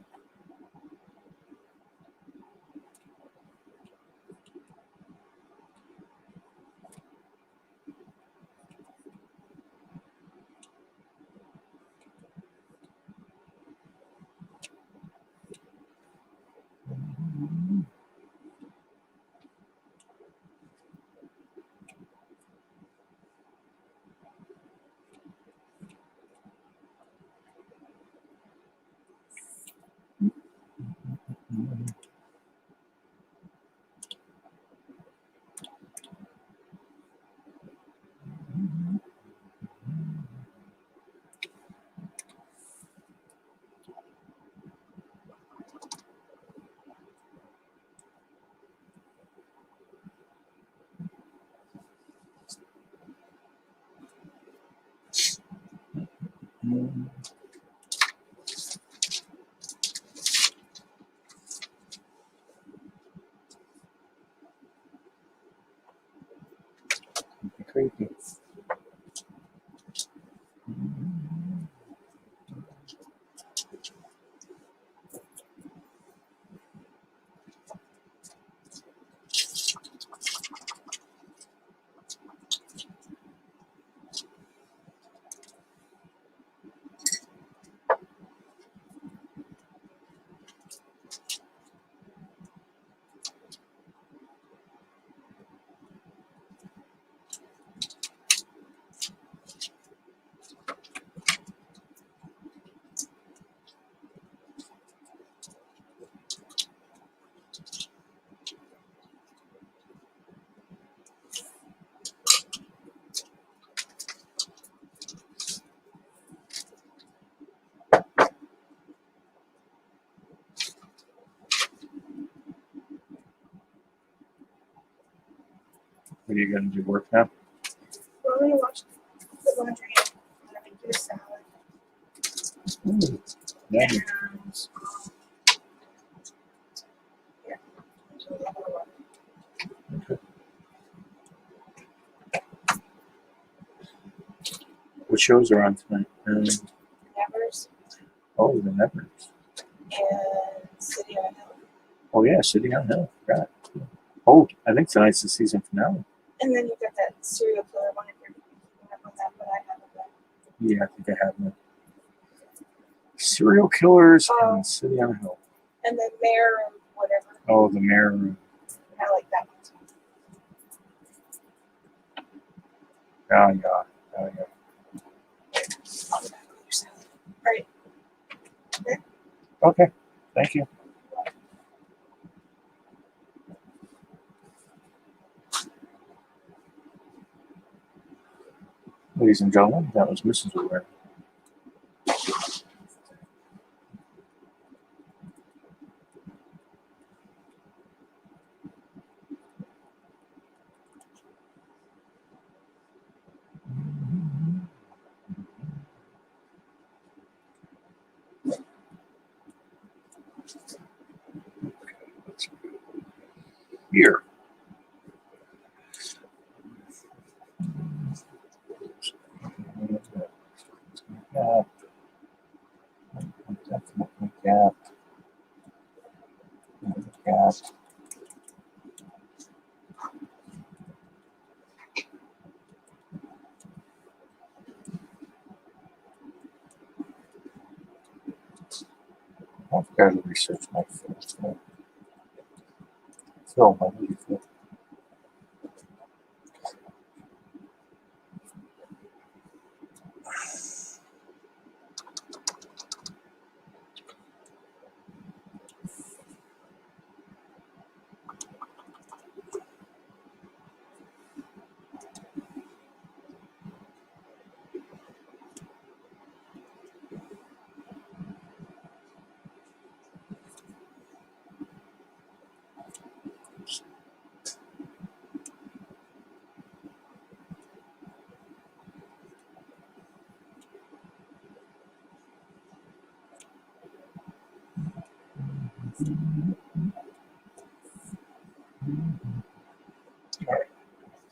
Creepy. What are you going to do? Work now? Well, I'm gonna watch the laundry. I'm gonna make you a salad. Ooh, yummy. And yeah, do a little bit of work. What shows are on tonight? Nevers Oh, the Nevers. and City on Hill. Oh yeah, City on Hill. Right. Oh, I think tonight's the season finale. And then you've got that serial killer one if you're keeping up on that, but I haven't been. Yeah, I think I have them. Serial killers Oh. and City on Hill. And then Mayor of whatever. Oh, the Mayor. I like that one too. Oh yeah. Oh yeah. I'll be back with your salad. All right. Okay. Thank you. Ladies and gentlemen, that was Mrs. Ware. Here. Gap. Definitely gap. Gap. Gotta research my film. Film, I need film.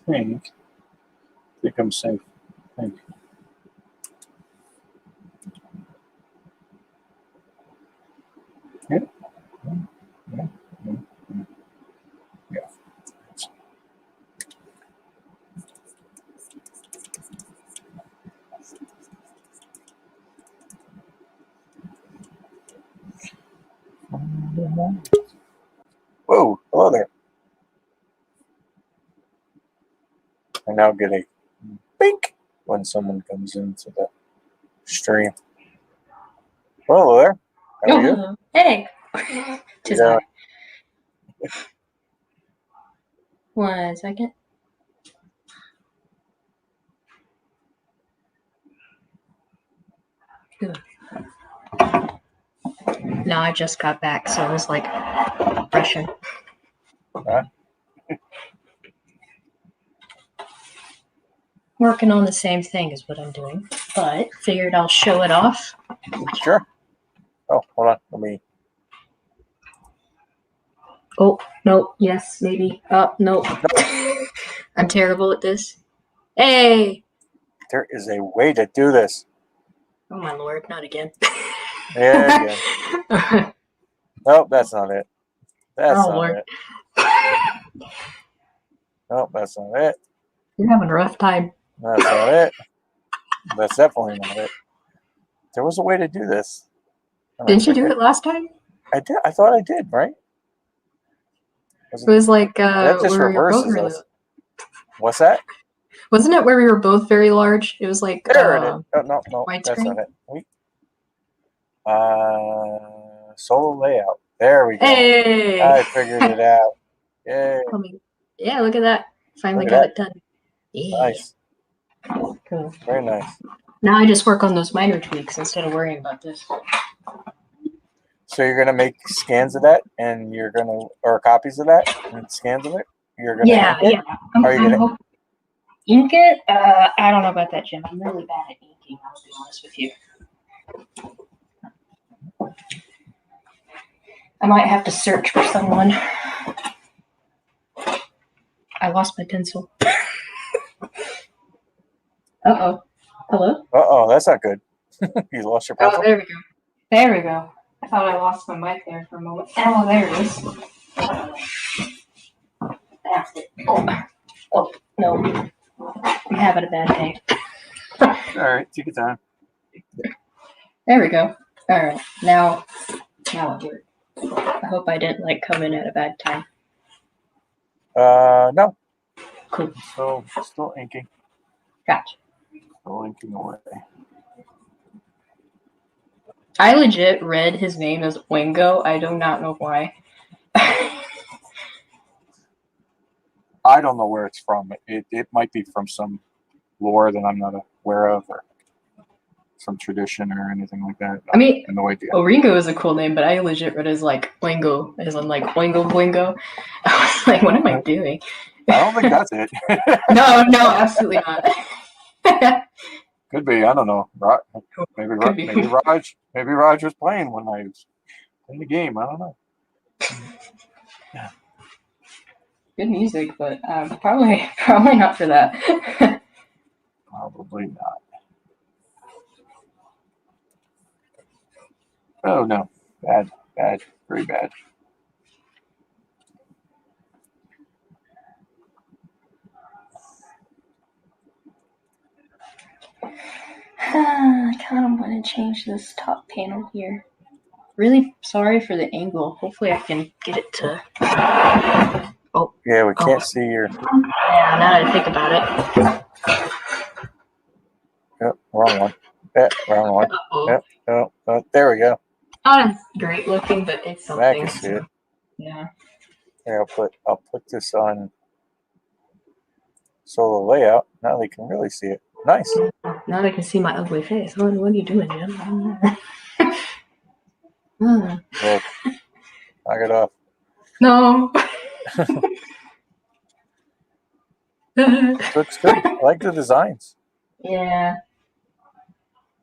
I think I'm safe. I think. Yeah. Yeah. Yeah. Yeah. Whoa, hello there. I now get a bink when someone comes into the stream. Well, hello there. How are you? hello. Hey. Tis Yeah. I. 1 second. Good. No, I just got back, so it was like refreshing. Huh? Working on the same thing is what I'm doing, but figured I'll show it off. Sure. Oh, hold on. Let me. Oh, no, yes, maybe. Oh, no. I'm terrible at this. Hey! There is a way to do this. Oh my lord, not again. Yeah, again. Nope, that's not it. That's Oh, not Lord. it. Nope, that's not it. You're having a rough time. That's not it. That's definitely not it. There was a way to do this. Didn't you do it last time? I did. I thought I did, right? It was like That just where we were both reverses really. us. What's that? Wasn't it where we were both very large? It was like There it is. Oh, no, that's widescreen. not it. Wait. Solo layout. There we go. Hey! I figured it out. Yay. Yeah, look at that. Finally Look at got it done. Yeah. Nice. Cool. Very nice. Now I just work on those minor tweaks instead of worrying about this. So you're gonna make scans of that, and you're gonna, or copies of that, and scans of it. You're gonna Yeah, ink it? yeah. Are you gonna Ink it? I don't know about that, Jim. I'm really bad at inking, I'll be honest with you. I might have to search for someone. I lost my pencil. Uh-oh. Hello? Uh-oh, that's not good. You lost your pencil? Oh, there we go. There we go. I thought I lost my mic there for a moment. Oh, there it is. That's it. Oh, no. I'm having a bad day. All right, take your time. There we go. All right. Now I'll do it. I hope I didn't come in at a bad time. No. Cool. So still inking. Gotcha. Still inking away. I legit read his name as Oringo. I do not know why. I don't know where it's from. It might be from some lore that I'm not aware of, or some tradition or anything like that. I mean, no idea. Oringo is a cool name, but I legit read it as Oingo, as in Oingo Boingo. I was like, what am I doing? I don't think that's it. No, absolutely not. Could be. I don't know. Maybe Raj was playing when I was in the game. I don't know. Good music, but probably not for that. Probably not. Oh no, bad, very bad. I kind of want to change this top panel here. really sorry for the angle. Hopefully I can get it to. Yeah, we can't see your. Yeah, now that I think about it. Yep, wrong one. Yeah, wrong one. Uh-oh. Yep. Oh, there we go. Not great looking, but it's I something. can see it. Yeah. Here, I'll put this on solo layout. Now they can really see it. Nice. Now they can see my ugly face. What are you doing, Jim? Look, knock it off. No. Looks good. I like the designs. Yeah.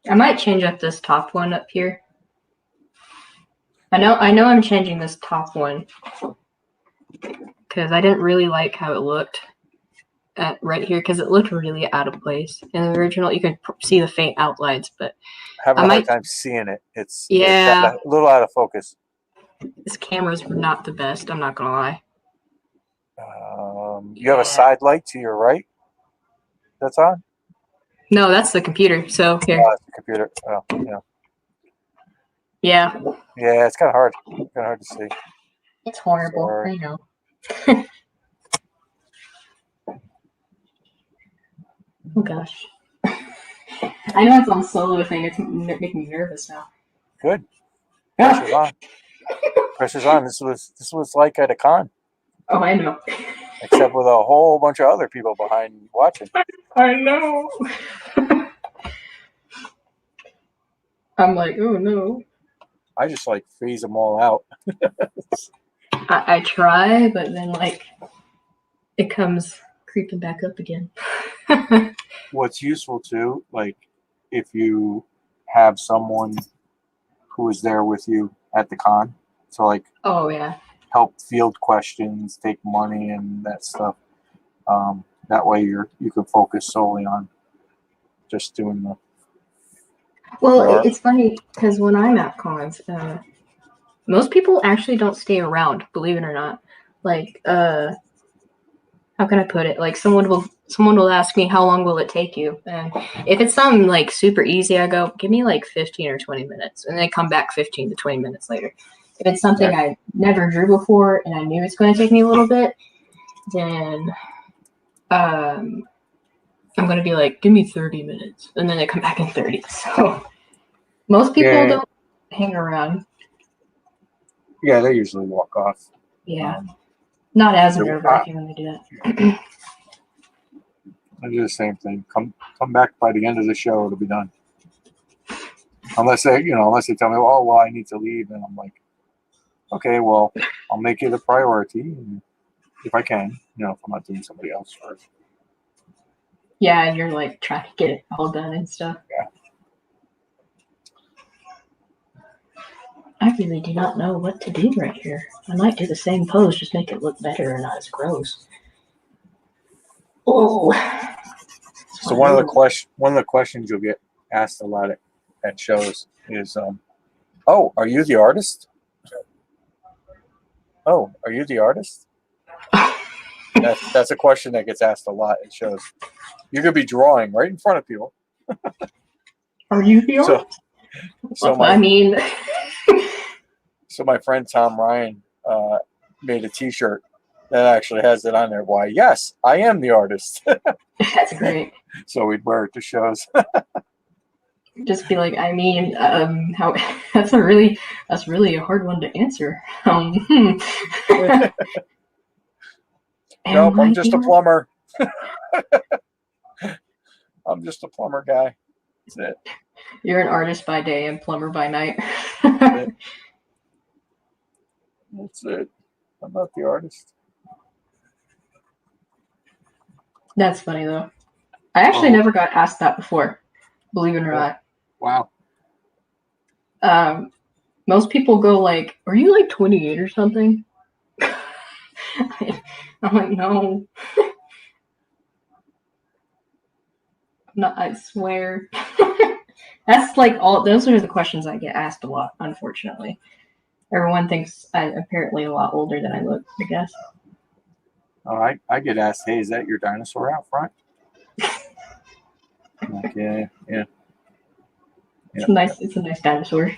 I might change up this top one up here. I know I'm changing this top one because I didn't really like how it looked right here because it looked really out of place. In the original, you could see the faint outlines, but Having a hard time seeing it. It's yeah, a little out of focus. This camera's not the best. I'm not gonna lie. You have a side light to your right. That's on. No, that's the computer. So here. Oh, it's the computer. Oh, yeah. Yeah. Yeah, it's kind of hard. Kind of hard to see. It's horrible. Sorry. I know. Oh gosh. I know it's on solo thing. It's making me nervous now. Good. Pressure's on. Pressure's on. This was like at a con. Oh, I know. Except with a whole bunch of other people behind watching. I know. I'm like, oh no. I just like phase them all out. I try, but then like it comes creeping back up again. What's useful too, like if you have someone who is there with you at the con, so like oh yeah, help field questions, take money and that stuff. That way you can focus solely on just doing the. Well, it's funny because when I'm at cons, most people actually don't stay around, believe it or not. Like, how can I put it? Like, someone will ask me, how long will it take you? And if it's something like super easy, I go, give me like 15 or 20 minutes. And they come back 15 to 20 minutes later. If it's something I never drew before and I knew it's going to take me a little bit, then I'm going to be like, give me 30 minutes. And then they come back in 30. So most people don't hang around. Yeah, they usually walk off. Yeah. Not as nerve-wracking when they do that. I do the same thing. Come back by the end of the show, it'll be done. Unless they tell me, oh well, I need to leave, and I'm like, okay, well, I'll make it a priority, and if I can, if I'm not doing somebody else first. Yeah, and you're like trying to get it all done and stuff. Yeah. I really do not know what to do right here. I might do the same pose, just make it look better and not as gross. Oh. So one of the questions you'll get asked a lot at shows is, "Oh, are you the artist? Oh, are you the artist?" That's a question that gets asked a lot at shows. You're gonna be drawing right in front of people. Are you the artist? So my friend Tom Ryan made a T-shirt that actually has it on there. Why? Yes, I am the artist. That's great. So we'd wear it to shows. Just be like, how? That's really a hard one to answer. Nope, I'm just a plumber. I'm just a plumber guy. That's it. You're an artist by day and plumber by night. That's it. I'm not the artist. That's funny though. I actually never got asked that before, believe it or not. Wow. Most people go like, "Are you like 28 or something?" I'm like, no. I'm not, I swear. That's like those are the questions I get asked a lot, unfortunately. Everyone thinks I'm apparently a lot older than I look, I guess. I get asked, "Hey, is that your dinosaur out front?" I'm like, yeah. It's a nice dinosaur.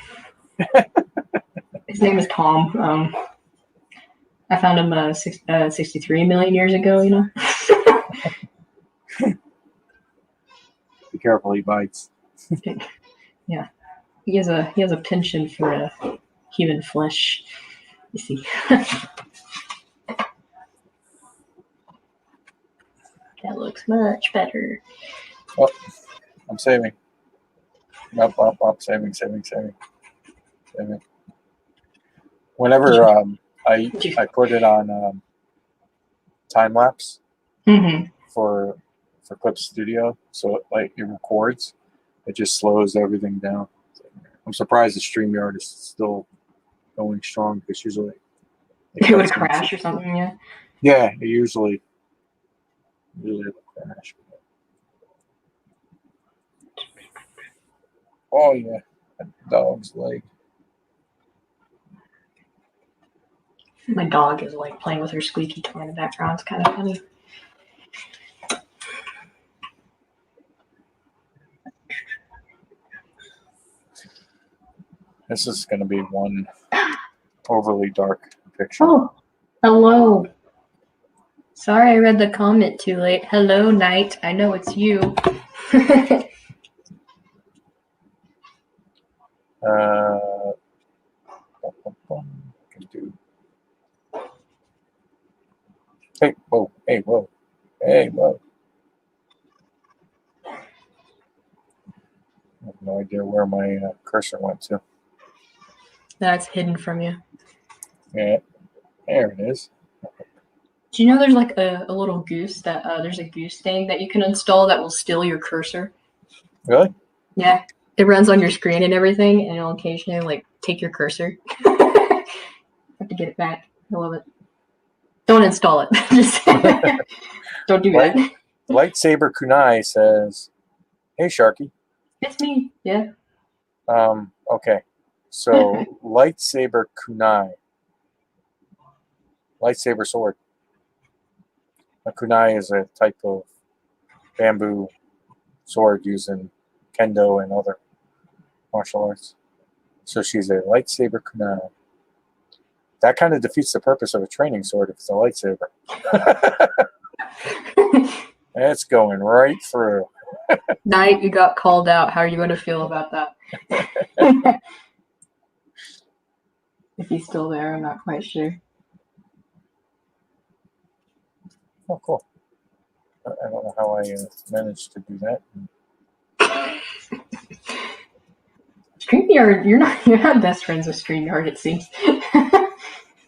His name is Tom. I found him 63 million years ago. You know. Be careful, he bites. Yeah, he has a penchant for human flesh. You see. That looks much better. Oh, I'm saving. Up, saving. Whenever I put it on time lapse Mm-hmm. for Clip Studio, so it records, it just slows everything down. I'm surprised the StreamYard is still going strong because usually It would crash or something. Yeah. Yeah, it usually will crash. Oh yeah, that dog's leg. My dog is like playing with her squeaky toy in the background. It's kind of funny. This is going to be one overly dark picture. Oh, hello. Sorry, I read the comment too late. Hello, Knight. I know it's you. Can do. Hey, whoa. I have no idea where my cursor went to. That's hidden from you. Yeah, there it is. Do you know there's like a little goose that there's a goose thing that you can install that will steal your cursor? Really? Yeah, it runs on your screen and everything, and it'll occasionally like take your cursor. Have to get it back. I love it. Don't install it. Just don't do that. Lightsaber Kunai says, "Hey Sharky." It's me. Yeah. Okay. So lightsaber kunai, lightsaber sword. A kunai is a type of bamboo sword used in kendo and other martial arts. So she's a lightsaber kunai. That kind of defeats the purpose of a training sword if it's a lightsaber. It's going right through. Knight, you got called out. How are you going to feel about that? If he's still there, I'm not quite sure. Oh, cool. I don't know how I managed to do that. StreamYard, you're not best friends with StreamYard, it seems.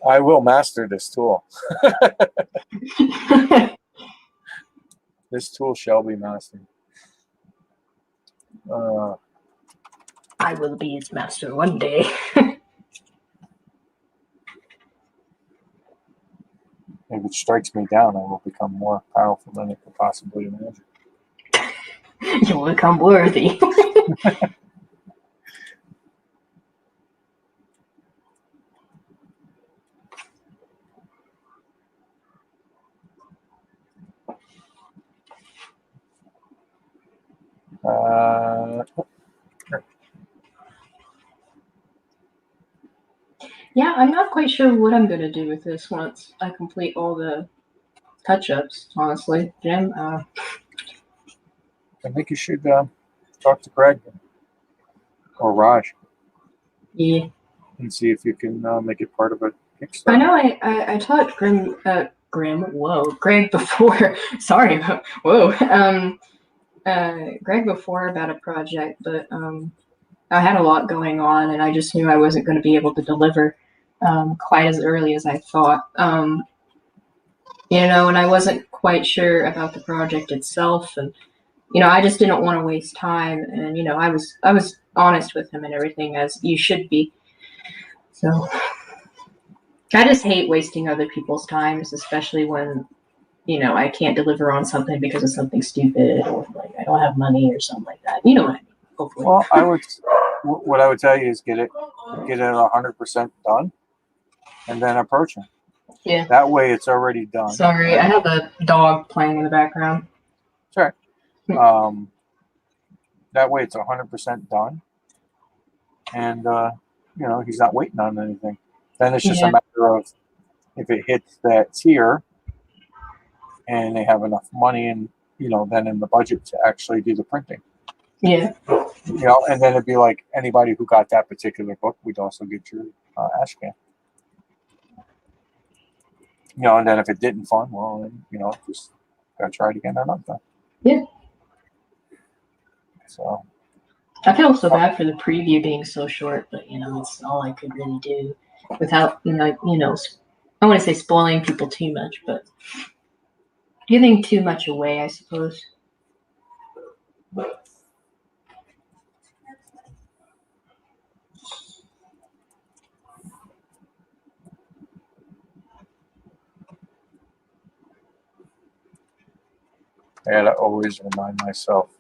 I will master this tool. This tool shall be mastered. I will be its master one day. If it strikes me down, I will become more powerful than I could possibly imagine. You will become worthy. Yeah, I'm not quite sure what I'm going to do with this once I complete all the touch-ups, honestly. Jim, I think you should talk to Greg or Raj yeah. and see if you can make it part of a Kickstarter. I know I taught Greg before. Sorry, whoa. Greg before about a project, but I had a lot going on, and I just knew I wasn't going to be able to deliver quite as early as I thought. And I wasn't quite sure about the project itself, and I just didn't want to waste time, and I was honest with him and everything, as you should be. So I just hate wasting other people's times, especially when I can't deliver on something because of something stupid, or like I don't have money or something like that. You know what I mean? Hopefully. Well, what I would tell you is get it 100% done, and then approach him. Yeah. That way, it's already done. Sorry, I have a dog playing in the background. Sorry. That way, it's 100% done, and he's not waiting on anything. Then it's just Yeah. a matter of if it hits that tier and they have enough money and then in the budget to actually do the printing. Yeah. And then it'd be like anybody who got that particular book, we'd also get your Ashcan. And then if it didn't fund, well, then, just gotta try it again another time. Yeah. So I feel so bad for the preview being so short, but it's all I could really do without I don't want to say spoiling people too much, but giving too much away, I suppose. I gotta always remind myself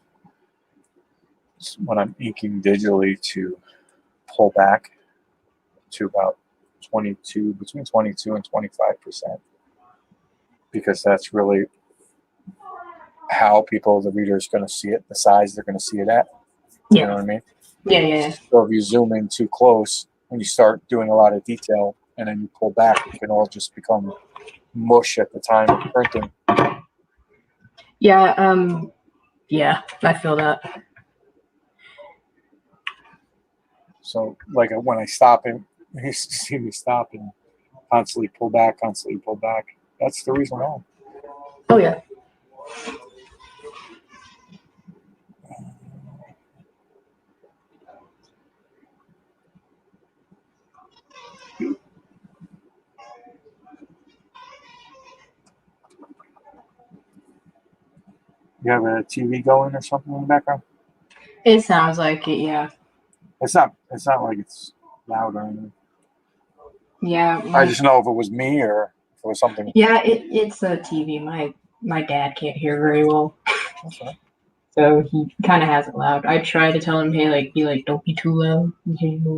when I'm inking digitally to pull back to about between 22 and 25%, because that's really how the reader is going to see it, the size they're going to see it at. Yeah. You know what I mean? Yeah. So if you zoom in too close and you start doing a lot of detail and then you pull back, it can all just become mush at the time of printing. Yeah, yeah, I feel that. So like when I stop and you see me stop and constantly pull back. That's the reason why. Oh yeah. You have a TV going or something in the background? It sounds like it, yeah. It's not like it's loud or anything. Yeah. I just know if it was me or if it was something. Yeah, it's a TV. My dad can't hear very well. Okay. So he kind of has it loud. I try to tell him, hey, don't be too loud.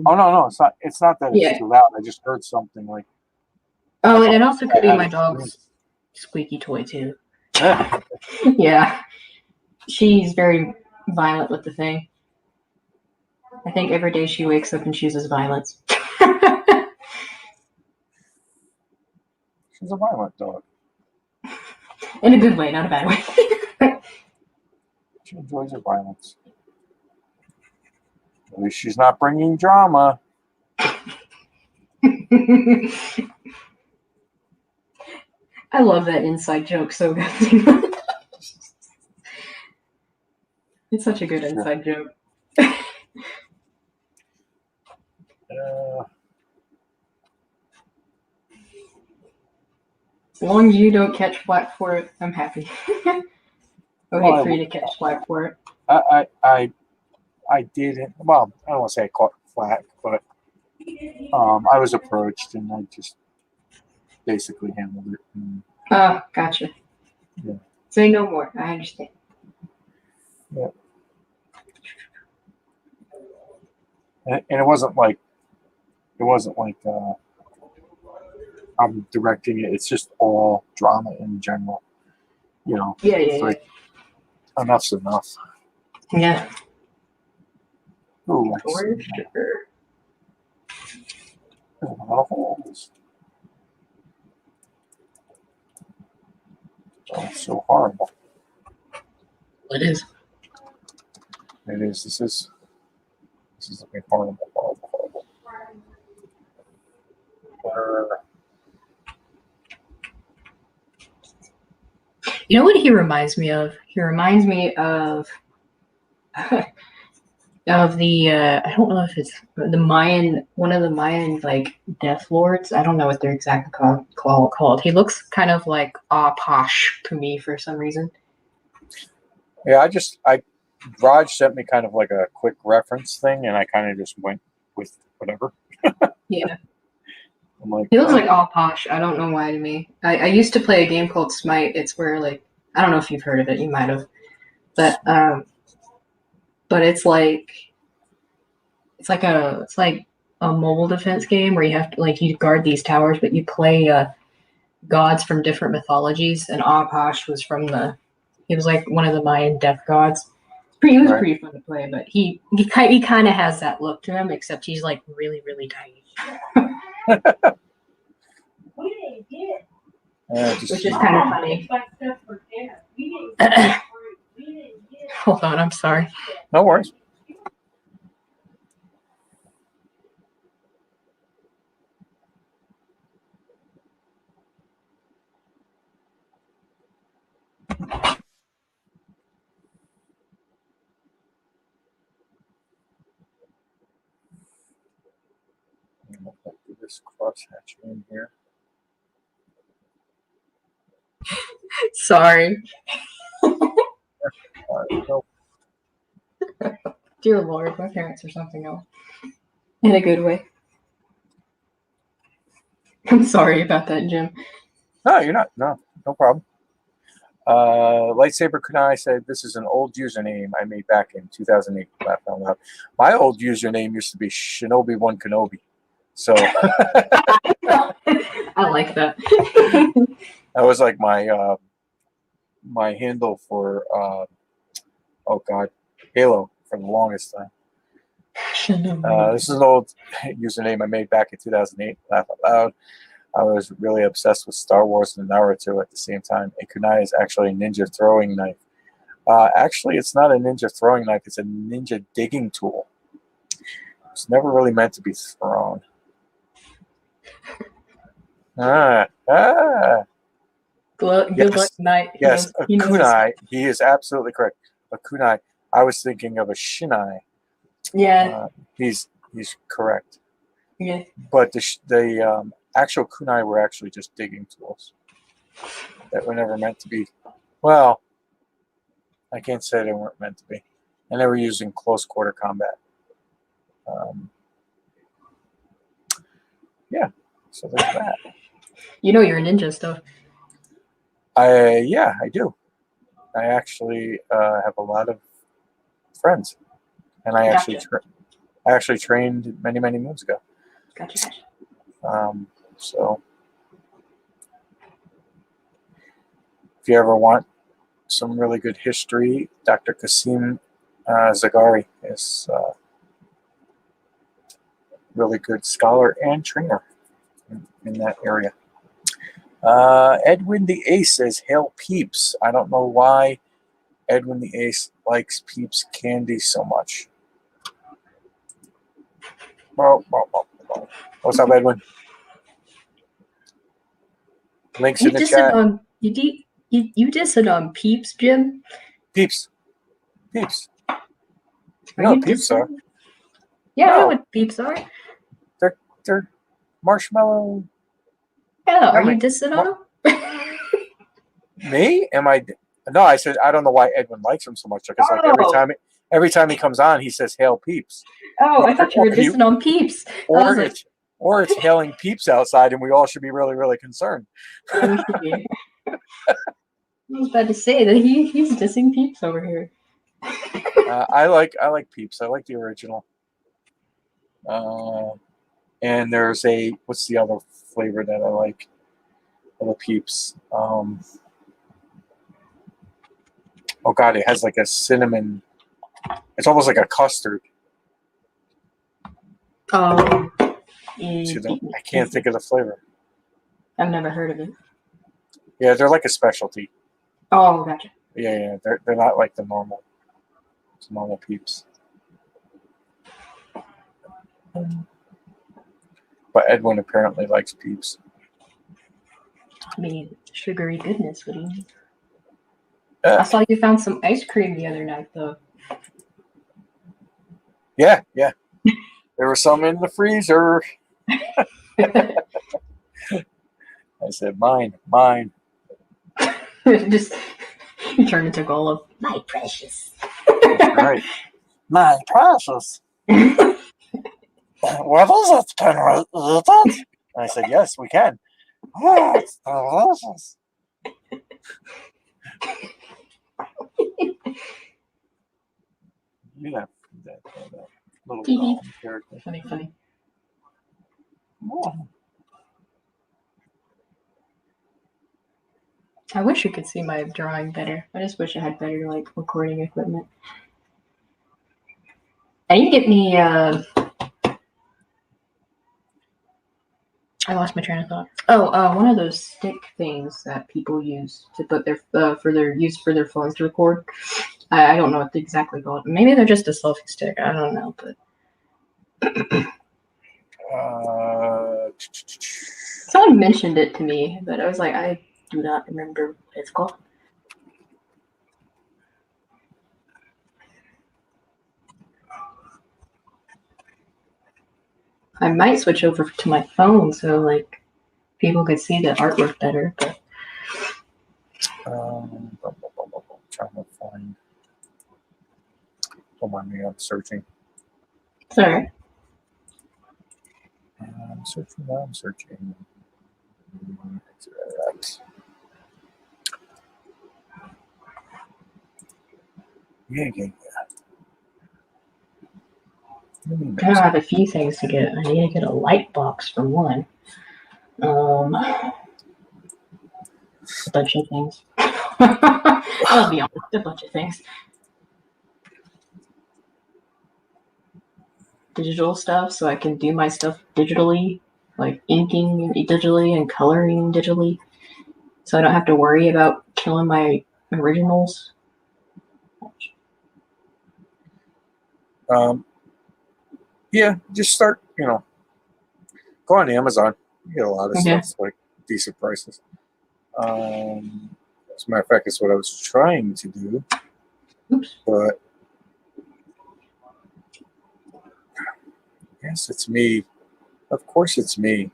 Oh no, it's not. It's not that it's too loud. I just heard something like. Oh, and it also could be my dog's squeaky toy too. Yeah, she's very violent with the thing. I think every day she wakes up and chooses violence. She's a violent dog. In a good way, not a bad way. She enjoys her violence. At least she's not bringing drama. I love that inside joke so good. It's such a good inside joke. As long as you don't catch flack for it, I'm happy. I would hate for you to catch flack for it. I didn't. Well, I don't want to say I caught flack, but I was approached and I just basically handled it. Oh, gotcha. Yeah. Say no more. I understand. Yeah. And it wasn't like I'm directing it. It's just all drama in general. Yeah. Enough's enough. Yeah. Ooh, For sure. There's a lot of holes. Oh, it's so horrible. It is. It is. This is looking horrible. You know what he reminds me of? He reminds me of of the I don't know if it's the Mayan, one of the Mayan like death lords. I don't know what they're exactly called. He looks kind of like Posh to me for some reason. Yeah, Raj sent me kind of like a quick reference thing, and I kind of just went with whatever. Yeah. I'm like, He looks like Posh. I don't know why to me. I used to play a game called Smite. It's where like I don't know if you've heard of it. You might have, but it's like a mobile defense game where you have to you guard these towers, but you play gods from different mythologies. And Posh was he was like one of the Mayan death gods. He was Right. pretty fun to play, but he kind of has that look to him, except he's like really, really tiny, Just which is kind of funny. Hold on, I'm sorry. no worries. I'm gonna put this crosshatch in here. Sorry. No, Dear Lord, my parents are something else. In a good way. I'm sorry about that, Jim. no, you're not. No problem. Lightsaber Kunai said, "This is an old username I made back in 2008." I found out. My old username used to be Shinobi1 Kenobi. So I like that. that was like my my handle for oh god, Halo for the longest time. This is an old username I made back in 2008. Laugh out loud. I was really obsessed with Star Wars and Naruto at the same time. A kunai is actually a ninja throwing knife. Actually, it's not a ninja throwing knife. It's a ninja digging tool. It's never really meant to be thrown. Good luck night. Yes, a He knows kunai. He is absolutely correct. A kunai. I was thinking of a shinai. Yeah. He's correct. Yeah. But the actual kunai were actually just digging tools that were never meant to be. Well, I can't say they weren't meant to be, and they were used in close quarter combat. Yeah, so there's that. You know you're a ninja stuff. Yeah, I do. I actually have a lot of friends, and I Gotcha. actually trained many moons ago. Gotcha. So if you ever want some really good history, Dr. Qasim Zagari is a really good scholar and trainer in that area. Edwin the Ace says, "Hail Peeps." I don't know why Edwin the Ace likes Peeps candy so much. What's up, Edwin? Links in the chat. You dissed on Peeps, Jim? Peeps. You know what Peeps are? Yeah, I know what Peeps are. They're marshmallow. Yeah, are you dissing on them? Me? Am I? No, I said I don't know why Edwin likes them so much because like every time he comes on, he says "Hail Peeps." Oh, I thought you were dissing on Peeps. Or it's hailing Peeps outside, and we all should be really concerned. Yeah, we should be. I was about to say that he's dissing Peeps over here. I like Peeps. I like the original. And there's what's the other flavor that I like? Of the Peeps. Oh god, it has like a cinnamon. It's almost like a custard. Oh. I can't think of the flavor. I've never heard of it. Yeah, they're like a specialty. Oh, gotcha. Yeah, they're not like the normal Peeps. But Edwin apparently likes Peeps. I mean, sugary goodness. What do you mean? I saw you found some ice cream the other night, though. Yeah. There was some in the freezer. I said, mine. Just you turn into Golem. My precious. That's right. My precious. What is it? Can we eat it? And I said, yes, we can. Oh, it's delicious. Yeah, that little character. Funny. Oh. I wish you could see my drawing better. I just wish I had better recording equipment. I need to get me. I lost my train of thought. Oh, one of those stick things that people use to put their for their phones to record. I don't know what they exactly called. Maybe they're just a selfie stick. I don't know, but someone mentioned it to me, but I was like, I do not remember what it's called. I might switch over to my phone so like people could see the artwork better, but trying to find. Don't mind me. I'm searching. sorry. I'm searching. I'm searching. Yeah. I have a few things to get. I need to get a light box for one. A bunch of things. I'll be honest, a bunch of things. Digital stuff, so I can do my stuff digitally, like inking digitally and coloring digitally, so I don't have to worry about killing my originals. Yeah, just start. Go on Amazon. You get a lot of Okay. stuff like decent prices. As a matter of fact, it's what I was trying to do. Oops. But yes, it's me. Of course, it's me.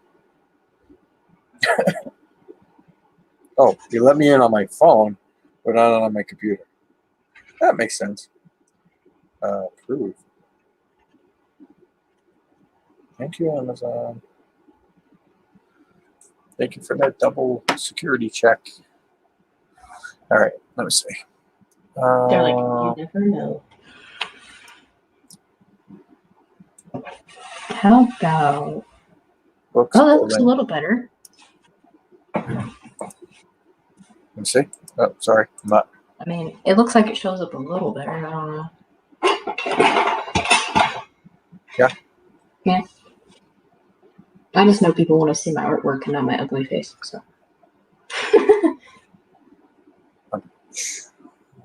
Oh, you let me in on my phone, but not on my computer. That makes sense. Approve. Thank you, Amazon. Thank you for that double security check. All right, let me see. They're like, you never know. How about? Books. Oh, that looks a little better. Let me see. Oh, sorry. I'm not. I mean, it looks like it shows up a little better. I don't know. Yeah. Yeah. I just know people want to see my artwork and not my ugly face. So. I'm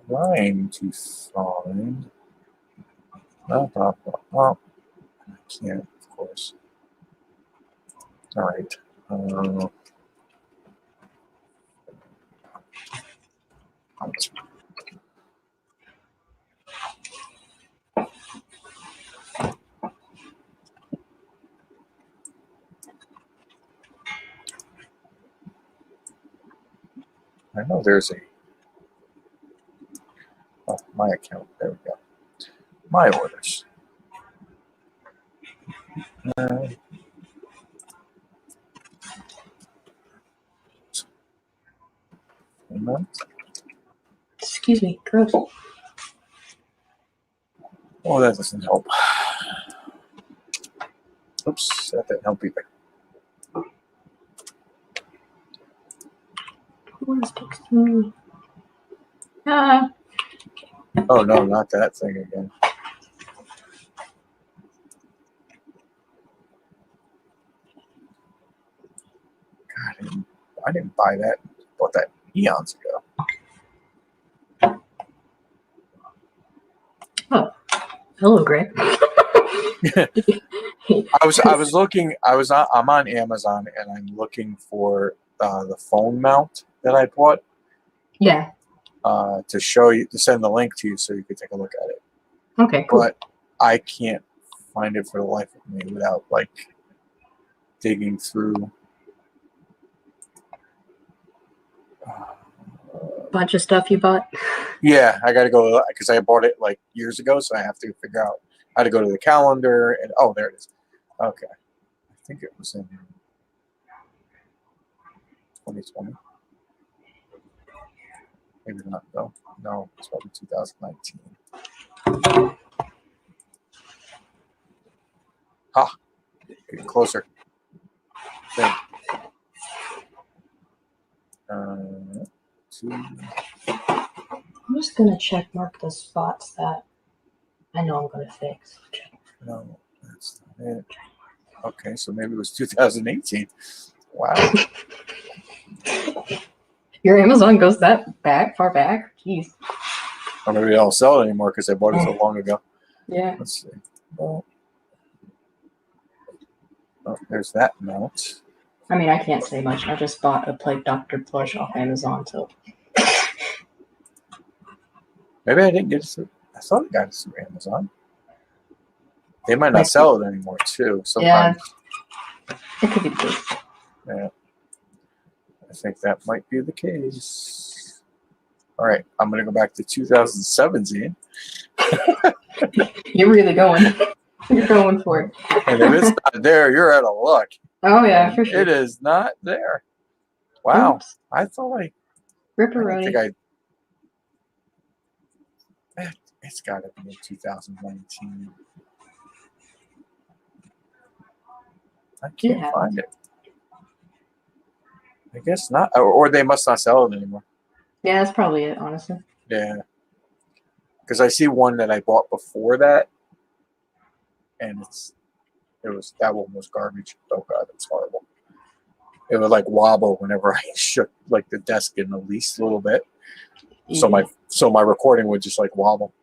trying to find. I can't, of course. All right. I know there's a. Oh, my account. There we go. My orders. Excuse me, gross. Oh, that doesn't help. Oops, that didn't help either. Who is texting me? Ah. Oh no, not that thing again. God, I didn't buy that. I bought that eons ago. Oh, hello, Greg. I was looking. I'm on Amazon and I'm looking for the phone mount that I bought. Yeah. To show you, to send the link to you so you could take a look at it. Okay, cool. But I can't find it for the life of me without like digging through. Bunch of stuff you bought. Yeah, I got to go because I bought it like years ago, so I have to figure out how to go to the calendar. And oh, there it is. Okay, I think it was in 2020. Maybe not though. No, it's probably 2019. Ha! Get closer. There. I'm just gonna check mark the spots that I know I'm gonna fix. No, that's not it. Okay, so maybe it was 2018. Wow. Your Amazon goes that far back? Jeez. Or maybe they don't sell it anymore because I bought it so long ago. Yeah. Let's see. Well, oh, there's that mount. I mean, I can't say much. I just bought a Plague Doctor plush off Amazon, so. Maybe I didn't get it through. I thought I got it through Amazon. They might not Maybe. sell it anymore too. Yeah. Sometimes. It could be the case. Yeah. I think that might be the case. All right, I'm going to go back to 2017. You're really going. You're going for it. And if it's not there, you're out of luck. Oh, yeah, for sure. It is not there. Wow. Oops. I thought I Ripperoni. think it's got to be in 2019. I can't Yeah. find it. I guess not. Or they must not sell it anymore. Yeah, that's probably it, honestly. Yeah. Because I see one that I bought before that, and that one was garbage. Oh god, it's horrible. It would like wobble whenever I shook like the desk in the least little bit. So my recording would just like wobble.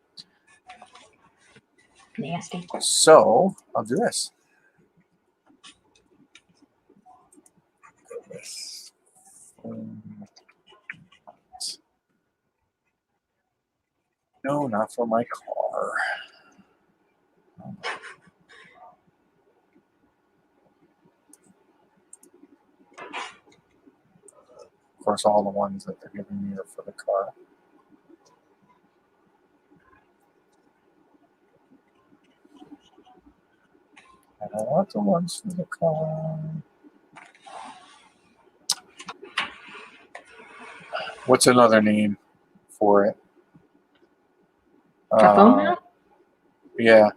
Nasty. So I'll do this. No, not for my car. Of course, all the ones that they're giving me are for the car. I don't want the ones for the car. What's another name for it? A phone mount? Yeah.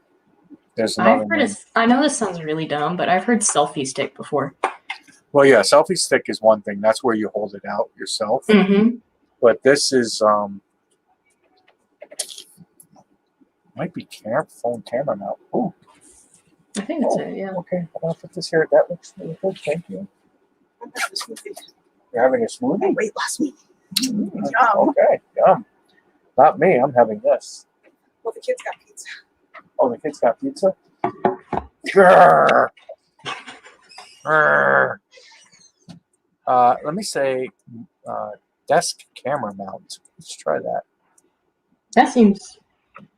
There's another name. I know this sounds really dumb, but I've heard selfie stick before. Well, yeah, selfie stick is one thing. That's where you hold it out yourself. Mm-hmm. But this is might be phone camera mount. Oh, I think that's it, yeah. okay. I'll put this here. That looks really good. Thank you. You're having a smoothie? Weight loss me. Mm, Yum. okay, yum. Not me. I'm having this. Well, the kids got pizza. Oh, the kids got pizza? Grr. Grr. Let me say desk camera mount. Let's try that. That seems,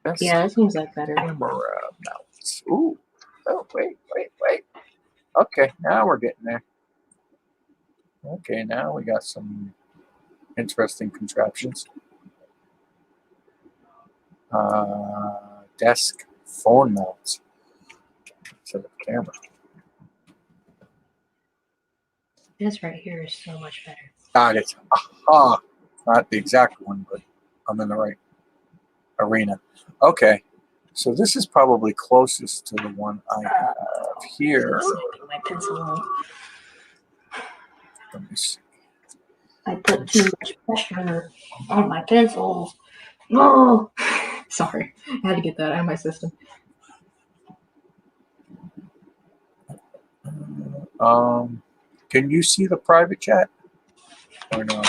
Desk that seems like better. camera mount. Ooh. Oh, wait. Okay, now we're getting there. Okay, now we got some interesting contraptions. Desk phone mount to the camera. This right here is so much better. Got it. Aha. Not the exact one, but I'm in the right arena. Okay. So this is probably closest to the one I have here. My pencil. Let me see. I put too much pressure on my pencils. Oh, sorry. I had to get that out of my system. Can you see the private chat or no?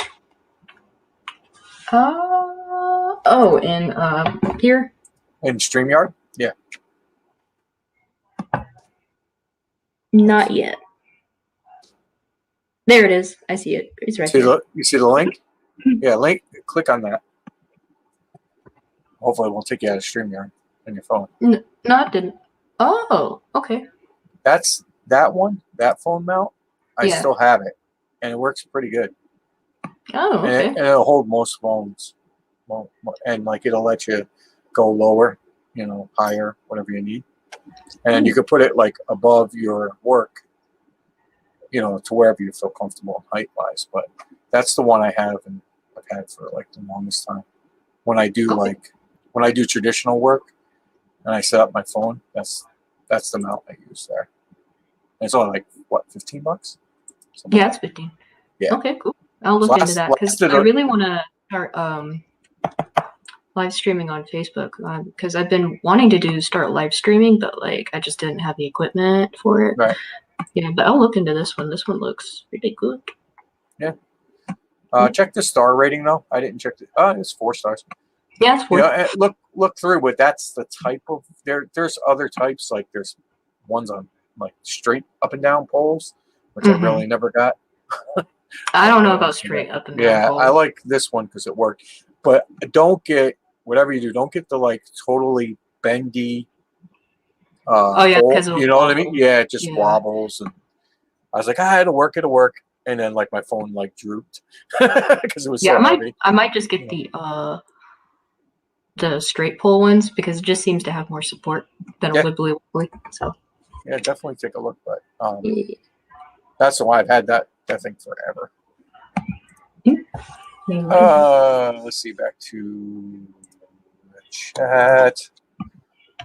In here? In StreamYard? Yeah. Not yet. There it is. I see it. It's right here. You see the link? Yeah, link. Click on that. Hopefully it won't take you out of StreamYard on your phone. No, it didn't. Oh, okay. That's that one, that phone mount. I Yeah. still have it, and it works pretty good. Oh, okay. And it'll hold most phones. Well, and like it'll let you go lower, higher, whatever you need. And then you could put it like above your work, to wherever you feel comfortable height-wise. But that's the one I have and I've had for like the longest time. When I do when I do traditional work and I set up my phone, that's the mount I use there. And it's only like what, $15? Yeah, it's 15. Yeah. Okay, cool. I'll look into that because I really want to start live streaming on Facebook because I've been wanting to start live streaming, but like I just didn't have the equipment for it. Right. Yeah, but I'll look into this one. This one looks pretty good. Yeah. Check the star rating though. I didn't check it. It's 4 stars. Yeah, it's 4. You know, look through, but that's the type of there's other types, like there's ones on like straight up and down poles, which I really never got. I don't know about straight up and down. Yeah, poles. I like this one because it worked. But don't get whatever you do. Don't get the like totally bendy. Oh yeah, because you know what I mean? Yeah, it just wobbles, and I was like, it'll work, and then like my phone like drooped because it was so heavy. I might just get the straight pole ones because it just seems to have more support than a wibbly wobbly. So yeah, definitely take a look. But that's why I've had that thing forever. Let's see, back to the chat.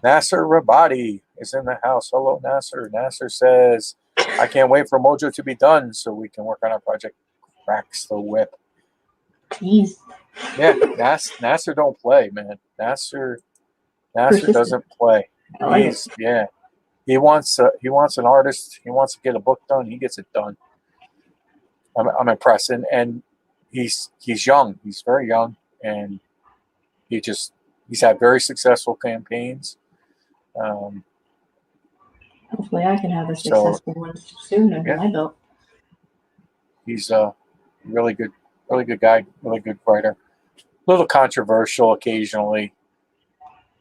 Nasser Rabadi is in the house. Hello, Nasser. Nasser says, I can't wait for Mojo to be done so we can work on our project. Cracks the whip. Jeez. Yeah, Nasser don't play, man. Nasser doesn't play. He wants an artist. He wants to get a book done. He gets it done. I'm impressed, and he's young. He's very young, and he's had very successful campaigns. Hopefully, I can have a successful one soon under my belt. He's a really good guy, really good writer. A little controversial occasionally.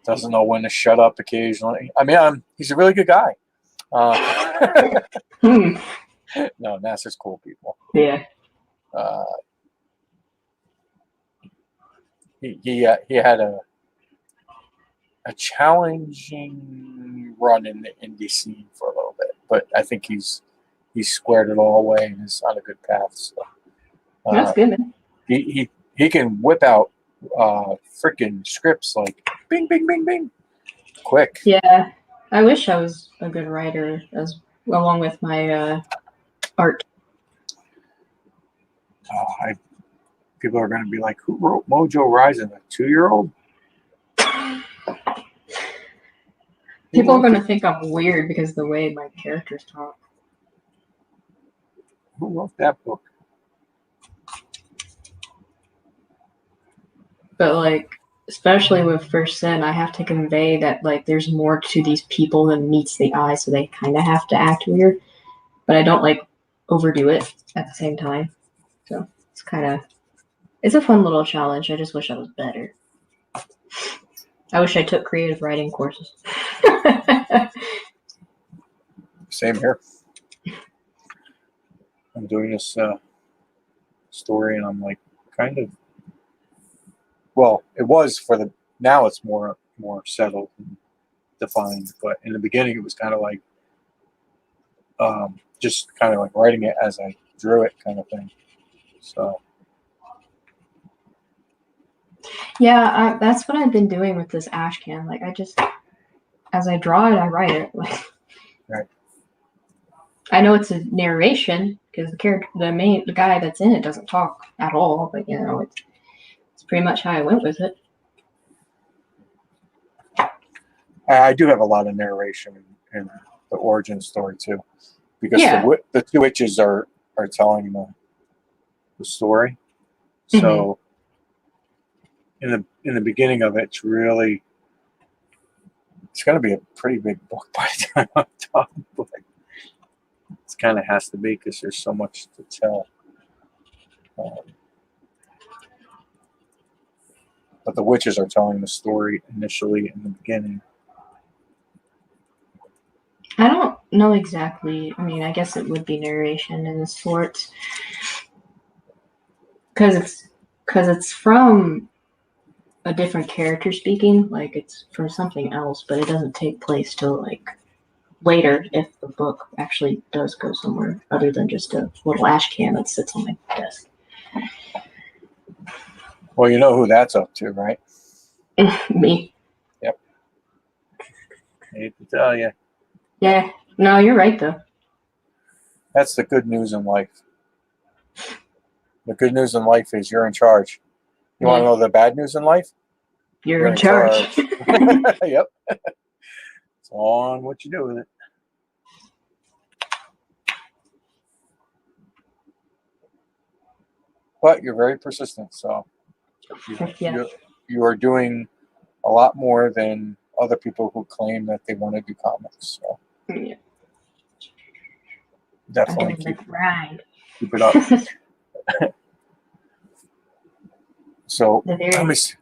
Doesn't know when to shut up occasionally. I mean, he's a really good guy. No, Nasser's cool people. Yeah. He had a challenging run in the indie scene for a little bit, but I think he's squared it all away and is on a good path. So that's good, man. He can whip out freaking scripts like bing, bing, bing, bing, quick. Yeah, I wish I was a good writer along with my art. People are going to be like, who wrote Mojo Rising? A 2-year-old? People are going to think I'm weird because of the way my characters talk. Who wrote that book? But like, especially with First Sin, I have to convey that like there's more to these people than meets the eye, so they kind of have to act weird. But I don't like overdo it at the same time. So it's a fun little challenge. I just wish I was better. I wish I took creative writing courses. Same here. I'm doing this story, and I'm like, kind of. Well, it was now it's more settled and defined, but in the beginning it was kind of like, just kind of like writing it as I drew it, kind of thing. So. Yeah, that's what I've been doing with this ash can. Like, as I draw it, I write it. Like, right. I know it's a narration because the guy that's in it doesn't talk at all, but you know, it's pretty much how I went with it. I do have a lot of narration in the origin story too, because the 2 witches are telling the story. So in the beginning of it, it's going to be a pretty big book by the time I'm done. But it kind of has to be because there's so much to tell. But the witches are telling the story initially in the beginning. I don't know exactly. I mean, I guess it would be narration in sorts, because it's from a different character speaking. Like it's from something else, but it doesn't take place till like later if the book actually does go somewhere other than just a little ash can that sits on my desk. Well, you know who that's up to, right? Me. Yep. I hate to tell you. Yeah. No, you're right though. That's the good news in life. The good news in life is you're in charge. You want to know the bad news in life? You're in charge. Yep. It's on what you do with it. But you're very persistent, so Yeah. you are doing a lot more than other people who claim that they want to do comics. So Yeah. I'm definitely doing the grind. keep it up. So The very let me see.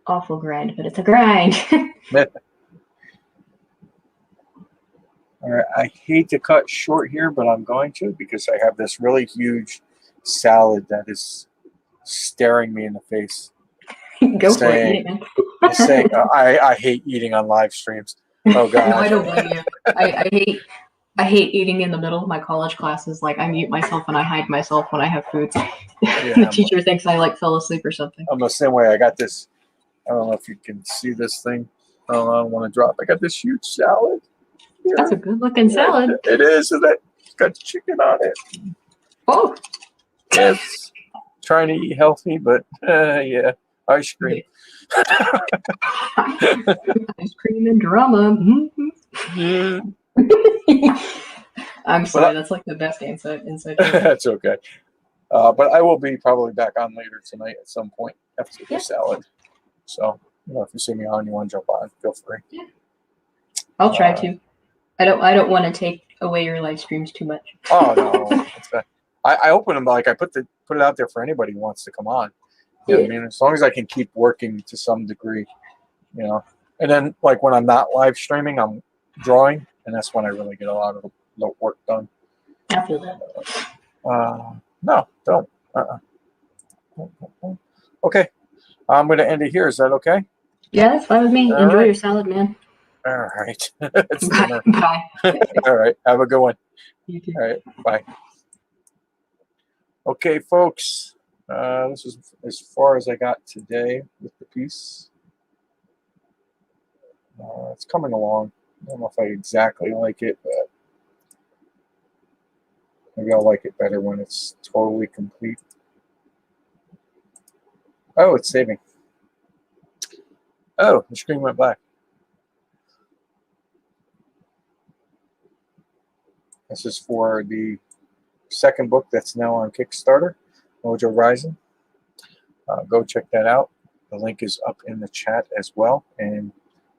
awful grind, but it's a grind. All right, I hate to cut short here, but I'm going to because I have this really huge salad that is staring me in the face. Go for it, eat it, man. Saying I hate eating on live streams. Oh God. No, I don't blame you. I hate eating in the middle of my college classes. Like I mute myself and I hide myself when I have food. Yeah, The teacher thinks I like fell asleep or something. I'm the same way. I got this. I don't know if you can see this thing. I don't want to drop. I got this huge salad. Here. That's a good looking salad. It is, and it's got chicken on it. Oh, Yes. Trying to eat healthy, but yeah, ice cream. ice cream and drama. Yeah. I'm sorry, that's like the best inside joke. That's okay. But I will be probably back on later tonight at some point after the salad. So, if you see me on, you want to jump on, feel free. Yeah. I'll try to. I don't want to take away your live streams too much. Oh no, I open them like I put it out there for anybody who wants to come on. You know what I mean? As long as I can keep working to some degree, And then like when I'm not live streaming, I'm drawing, and that's when I really get a lot of the work done. I feel that. No, don't. Okay, I'm going to end it here. Is that okay? Yeah, that's fine with me. All Enjoy right. your salad, man. All right. It's dinner. Bye. All right. Have a good one. You too. All right. Bye. Okay, folks. This is as far as I got today with the piece. It's coming along. I don't know if I exactly like it, but maybe I'll like it better when it's totally complete. Oh, it's saving. Oh, the screen went black. This is for the second book that's now on Kickstarter, Mojo Rising. Go check that out. The link is up in the chat as well. And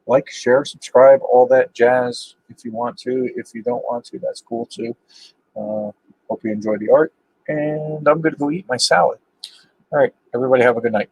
like, share, subscribe, all that jazz if you want to. If you don't want to, that's cool too. Hope you enjoy the art. And I'm going to go eat my salad. All right, everybody have a good night.